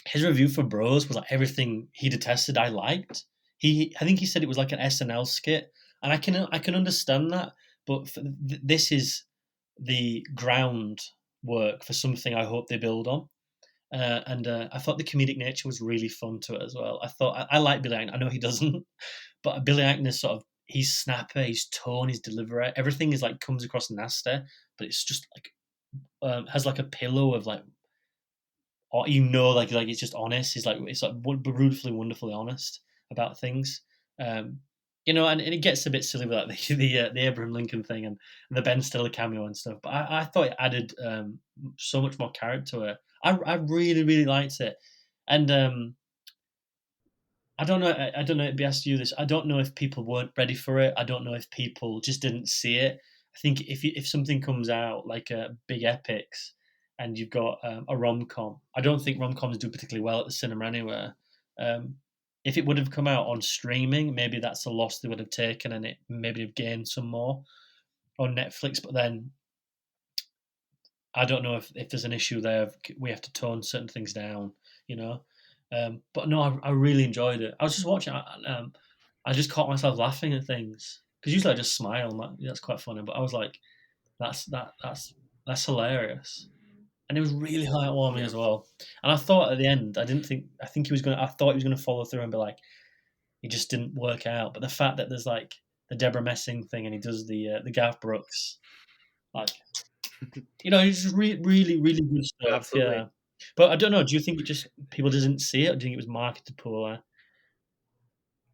His review for Bros was like everything he detested, I liked. I think he said it was like an SNL skit, and I can understand that. But this is the groundwork for something I hope they build on. And I thought the comedic nature was really fun to it as well. I like Billy Eichner. I know he doesn't, but Billy Eichner sort of he's snapper, his tone, his delivery, everything is like comes across nasty, but it's just like has like a pillow of like, or like it's just honest. It's like brutally, wonderfully honest about things. Um, and it gets a bit silly with like the Abraham Lincoln thing and the Ben Stiller cameo and stuff. But I thought it added so much more character to it. I really, really liked it, and I don't know. I don't know. It'd be asked you this. I don't know if people weren't ready for it. I don't know if people just didn't see it. I think if something comes out like a big epics, and you've got a rom com, I don't think rom coms do particularly well at the cinema anywhere. Um, if it would have come out on streaming, maybe that's a loss they would have taken, and it maybe have gained some more on Netflix. But then I don't know if there's an issue there. We have to tone certain things down, you know. But no, I really enjoyed it. I was just watching. I just caught myself laughing at things because usually I just smile. That's quite funny. But I was like, that's hilarious, and it was really heartwarming Yeah. as well. And I thought at the end, I didn't think. I think he was gonna. I thought he was gonna follow through and be like, it just didn't work out. But the fact that there's like the Deborah Messing thing, and he does the Garth Brooks, like it's just really, really good stuff. Absolutely. Yeah, but I don't know. Do you think it just people didn't see it, or do you think it was marketed poorly?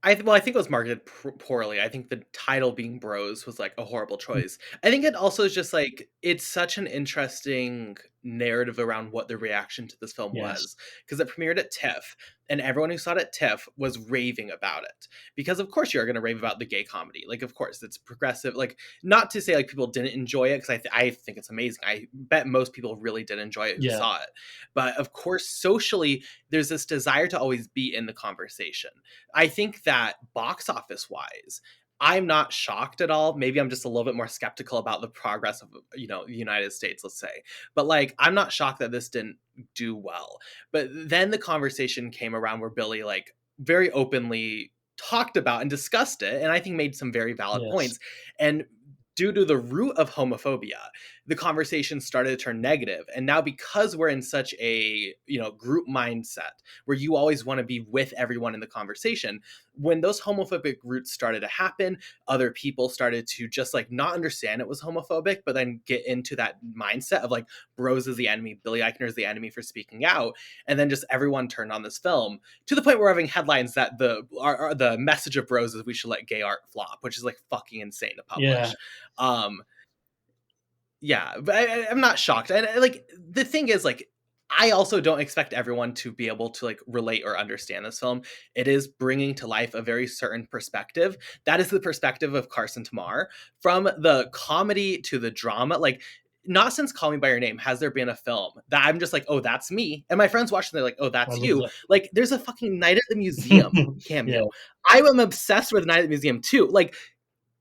I think it was marketed poorly. I think the title being Bros was like a horrible choice. I think it also is just like it's such an interesting narrative around what the reaction to this film Yes. was because it premiered at TIFF and everyone who saw it at TIFF was raving about it because of course you're going to rave about the gay comedy. Like of course it's progressive. Like not to say like people didn't enjoy it because I think it's amazing. I bet most people really did enjoy it who Yeah. saw it. But of course socially there's this desire to always be in the conversation. I think that box office wise, I'm not shocked at all. Maybe I'm just a little bit more skeptical about the progress of, the United States, let's say. But like, I'm not shocked that this didn't do well. But then the conversation came around where Billy like very openly talked about and discussed it, and I think made some very valid Yes. points. And due to the root of homophobia, the conversation started to turn negative. And now because we're in such a, group mindset where you always want to be with everyone in the conversation, when those homophobic roots started to happen, other people started to just like not understand it was homophobic, but then get into that mindset of like, Bros is the enemy, Billy Eichner is the enemy for speaking out. And then just everyone turned on this film to the point where we're having headlines that the message of Bros is we should let gay art flop, which is like fucking insane to Yeah. publish. Um, yeah, but I'm not shocked. And like the thing is, like, I also don't expect everyone to be able to like relate or understand this film. It is bringing to life a very certain perspective. That is the perspective of Carson Tamar, from the comedy to the drama. Like, not since Call Me by Your Name has there been a film that I'm just like, oh, that's me. And my friends watch and they're like, oh, I that's love you. that. Like, there's a fucking Night at the Museum Yeah. cameo. I am obsessed with Night at the Museum too. Like,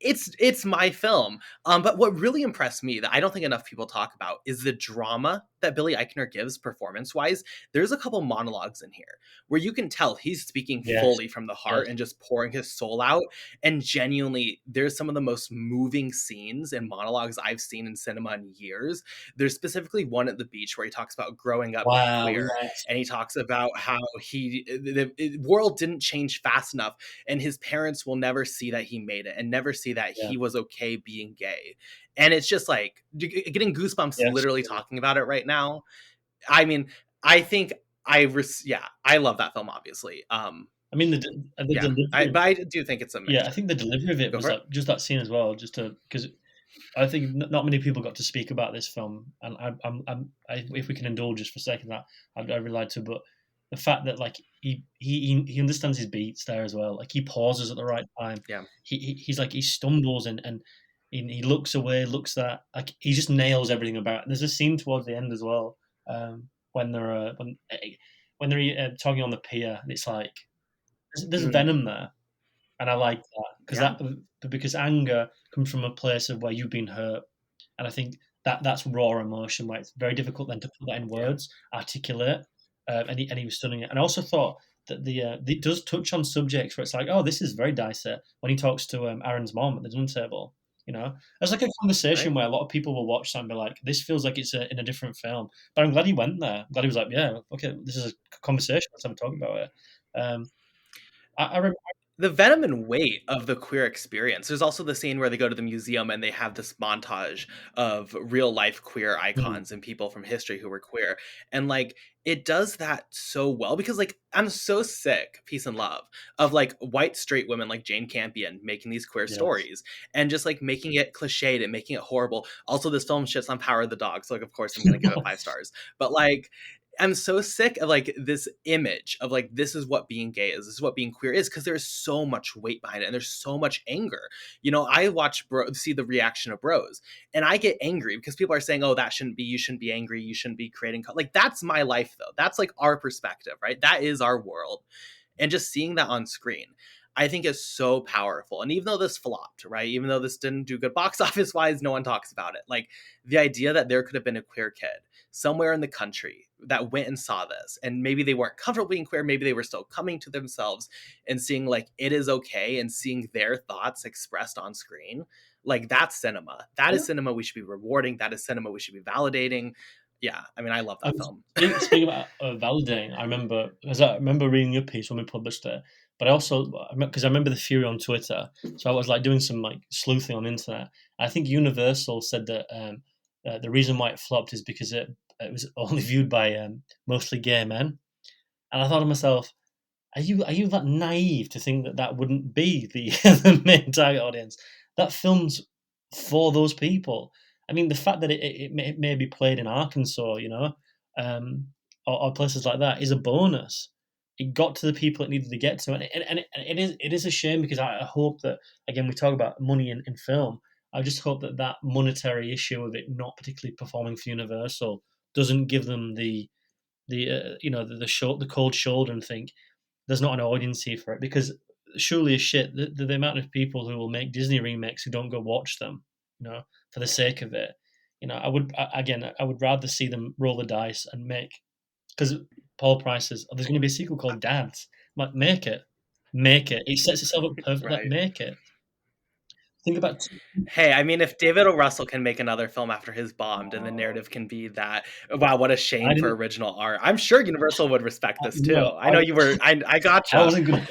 it's my film. But what really impressed me that I don't think enough people talk about is the drama that Billy Eichner gives performance wise. There's a couple monologues in here where you can tell he's speaking Yes. fully from the Yes. heart and just pouring his soul out. And genuinely, there's some of the most moving scenes and monologues I've seen in cinema in years. There's specifically one at the beach where he talks about growing up Wow. queer, Yes. and he talks about how the world didn't change fast enough, and his parents will never see that he made it and never see that Yeah. he was okay being gay. And it's just like getting goosebumps Yes. literally talking about it right now. I mean, I think I love that film, obviously. I mean, the delivery. But I do think it's a mixture. Yeah, I think the delivery of it Go was for like, just that scene as well, because I think not many people got to speak about this film, and if we can indulge just for a second, that I'd really like to. But the fact that like he understands his beats there as well. Like he pauses at the right time. Yeah. He's like he stumbles and he looks away, looks that like he just nails everything about it. And there's a scene towards the end as well, when they're talking on the pier, and it's like there's venom there, and I like that because anger comes from a place of where you've been hurt, and I think that's raw emotion where it's very difficult then to put that in words, articulate, and he was stunning it. And I also thought that it does touch on subjects where it's like, oh, this is very dicey when he talks to Aaron's mom at the dinner table. You know, it's like a conversation where a lot of people will watch that and be like, "This feels like it's in a different film." But I'm glad he went there. I'm glad he was like, "Yeah, okay, this is a conversation. Let's have a talk about it." I remember. The venom and weight of the queer experience. There's also the scene where they go to the museum and they have this montage of real life queer icons and people from history who were queer. And like, it does that so well because like, I'm so sick, peace and love, of like white straight women like Jane Campion making these queer stories and just like making it cliched and making it horrible. Also, this film shits on Power of the Dog. So like, of course I'm going to give it 5 stars, but like, I'm so sick of like this image of like, this is what being gay is. This is what being queer is. Cause there's so much weight behind it. And there's so much anger. I watch see the reaction of Bros and I get angry because people are saying, oh, that shouldn't be, you shouldn't be angry. You shouldn't be creating like, that's my life though. That's like our perspective, right? That is our world. And just seeing that on screen, I think is so powerful. And even though this flopped, right? Even though this didn't do good box office wise, no one talks about it. Like the idea that there could have been a queer kid somewhere in the country that went and saw this, and maybe they weren't comfortable being queer, maybe they were still coming to themselves and seeing like it is okay and seeing their thoughts expressed on screen. Like that's cinema. That is cinema we should be rewarding. That is cinema we should be validating. Yeah, I mean, I love that film. Speaking about validating, I remember reading your piece when we published it, but I also because I remember the fury on Twitter, so I was like doing some like sleuthing on the internet. I think Universal said that the reason why it flopped is because it was only viewed by mostly gay men, and I thought to myself, are you that naive to think that wouldn't be the the main target audience? That film's for those people. I mean, the fact that it may be played in Arkansas, or places like that, is a bonus. It got to the people it needed to get to, and it is a shame because I hope that, again, we talk about money in film. I just hope that monetary issue of it not particularly performing for Universal doesn't give them the cold shoulder and think there's not an audience here for it, because surely as shit the amount of people who will make Disney remakes who don't go watch them, for the sake of it. I would rather see them roll the dice and make, because Paul Price says, "Oh, there's going to be a sequel called Dads." I'm like, make it. It sets itself up perfect. Like, Right. make it. Think about Hey, I mean, if David O. Russell can make another film after his bombed, and the narrative can be that, wow, what a I shame for didn't. original art, I'm sure Universal would respect this too. No, I know you were. I I gotcha. wasn't gonna.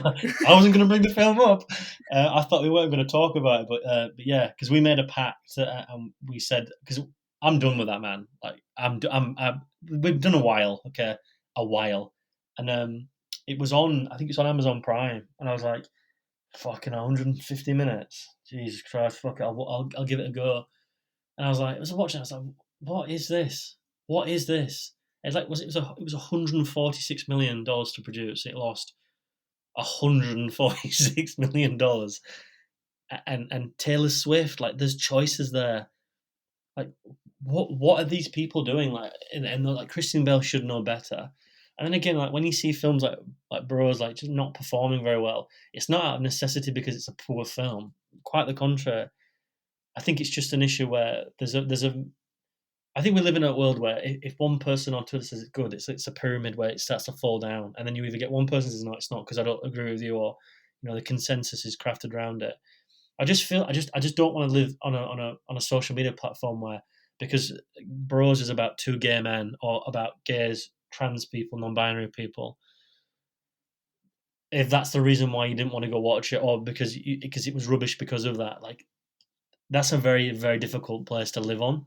I wasn't gonna bring the film up. I thought we weren't going to talk about it, but yeah, because we made a pact and we said, because I'm done with that, man. Like we've done a while, okay, a while, and it was on. I think it's on Amazon Prime, and I was like, fucking 150 minutes. Jesus Christ, fuck it, I'll give it a go. And I was watching. I was like, what is this? What is this? It's like it was $146 million to produce. It lost $146 million. And Taylor Swift, like, there's choices there. Like, what are these people doing? Like, and like, Christian Bale should know better. And then again, like, when you see films like Bros, like, just not performing very well, it's not out of necessity because it's a poor film. Quite the contrary. I think it's just an issue where I think we live in a world where if one person on Twitter says it's good, it's a pyramid where it starts to fall down, and then you either get one person says no, it's not because I don't agree with you, or the consensus is crafted around it. I just don't want to live on a social media platform where, because Bros is about two gay men or about gays, trans people, non-binary people, if that's the reason why you didn't want to go watch it, or because it was rubbish because of that, like, that's a very, very difficult place to live on.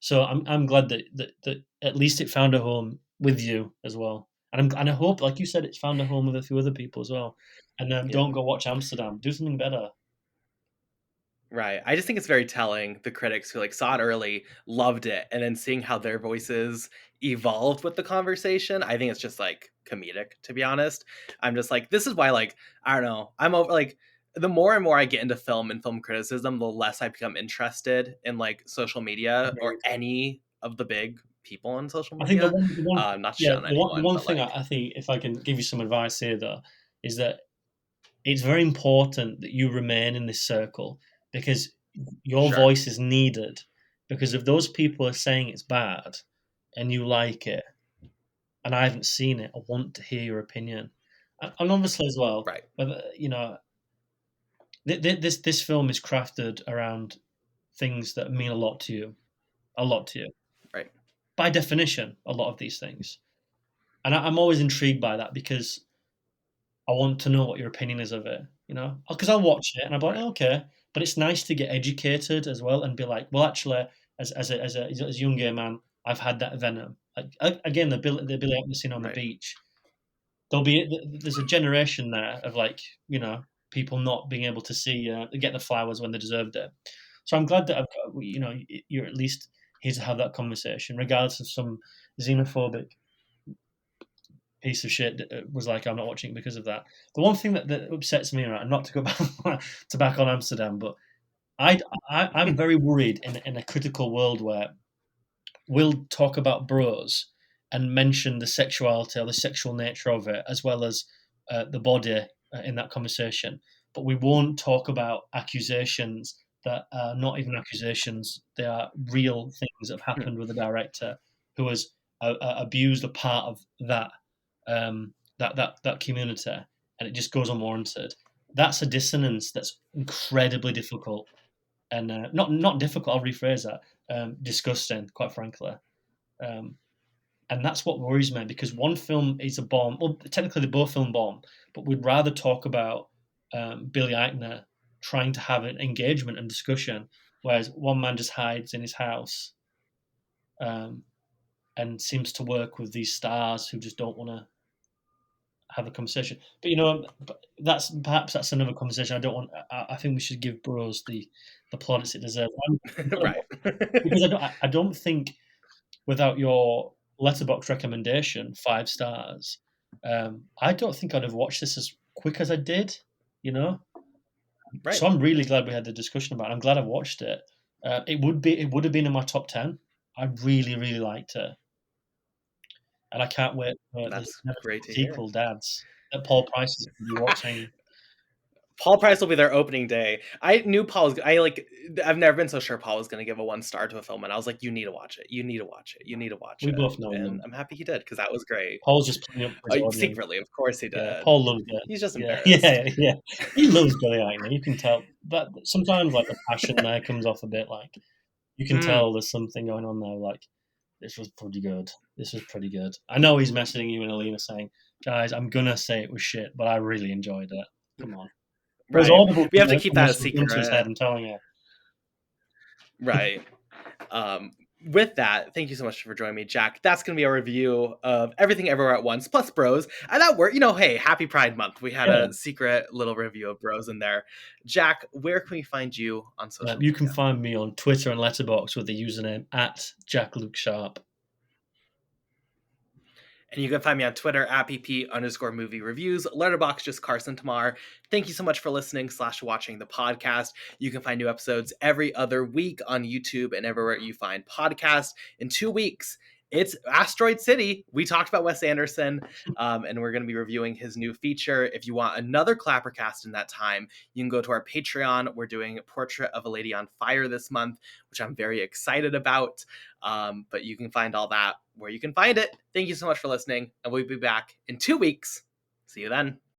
So I'm glad that at least it found a home with you as well, and I hope, like you said, it's found a home with a few other people as well. And Yeah. don't go watch Amsterdam. Do something better. Right. I just think it's very telling, the critics who saw it early, loved it, and then seeing how their voices evolved with the conversation. I think it's just comedic, to be honest. I'm just this is why I don't know. I'm over the more and more I get into film and film criticism, the less I become interested in social media or any of the big people on social I think media. the one Not to yeah, shit on the anyone, one but thing I think, if I can give you some advice here, though, is that it's very important that you remain in this circle, because your sure. voice is needed. Because if those people are saying it's bad and you like it, and I haven't seen it, I want to hear your opinion. And obviously as well, Right. but this film is crafted around things that mean a lot to you. Right. By definition, a lot of these things, and I'm always intrigued by that, because I want to know what your opinion is of it. Because I'll watch it and I'm like, Right. okay, but it's nice to get educated as well and be like, well, actually, as a young gay man, I've had that venom. Again, the Billy Eichner scene on the Right. beach. There's a generation there of people not being able to see get the flowers when they deserved it. So I'm glad that I've got, you're at least here to have that conversation, regardless of some xenophobic piece of shit that was like, I'm not watching it because of that. The one thing that upsets me, right, not to go back on Amsterdam, but I'm very worried in a critical world where we'll talk about Bros and mention the sexuality or the sexual nature of it, as well as the body in that conversation, but we won't talk about accusations that are not even accusations. They are real things that have happened with the director who has abused a part of that community, and it just goes unwarranted. That's a dissonance that's incredibly difficult, and not difficult. I'll rephrase that. Disgusting, quite frankly. Um, and that's what worries me, because one film is a bomb. Well, technically, they both film bomb, but we'd rather talk about Billy Eichner trying to have an engagement and discussion, whereas one man just hides in his house um, and seems to work with these stars who just don't want to have a conversation. But that's another conversation. I don't want. I think we should give Bros the plaudits it deserves. Right. Because I don't think, without your letterbox recommendation, 5 stars, I don't think I'd have watched this as quick as I did. You know, Right. so I'm really glad we had the discussion about it. I'm glad I watched it. It would have been in my top 10. I really, really liked it, and I can't wait for the That's great to hear. sequel, Dads, that Paul Price is going to be watching. Paul Price will be there opening day. I knew I've never been so sure Paul was going to give a 1 star to a film, and I was like, you need to watch it. You need to watch it. You need to watch We it. both know And him. I'm happy he did, because that was great. Paul's just playing up for his audience. Secretly, of course he Yeah, did. Paul loves it. He's just Yeah, embarrassed. yeah. He loves Billy Eichner. You can tell. But sometimes, like, the passion there comes off a bit. Like, you can tell there's something going on there. Like, this was pretty good. This was pretty good. I know he's messaging you and Alina saying, guys, I'm going to say it was shit, but I really enjoyed it. Come on. There's Right. audible We have to keep that a secret. gun to his head, I'm telling you. Right. With that, thank you so much for joining me, Jack. That's going to be a review of Everything Everywhere at Once plus Bros. And that worked. Hey, happy Pride Month. We had a secret little review of Bros in there. Jack, where can we find you on social media? You can find me on Twitter and Letterboxd with the username at Jak-Luke Sharp. And you can find me on Twitter at pp_movie reviews, Letterboxd just Carson Tamar. Thank you so much for listening / watching the podcast. You can find new episodes every other week on YouTube and everywhere you find podcasts. In 2 weeks, it's Asteroid City. We talked about Wes Anderson, and we're going to be reviewing his new feature. If you want another ClapperCast in that time, you can go to our Patreon. We're doing a Portrait of a Lady on Fire this month, which I'm very excited about. But you can find all that where you can find it. Thank you so much for listening, and we'll be back in 2 weeks. See you then.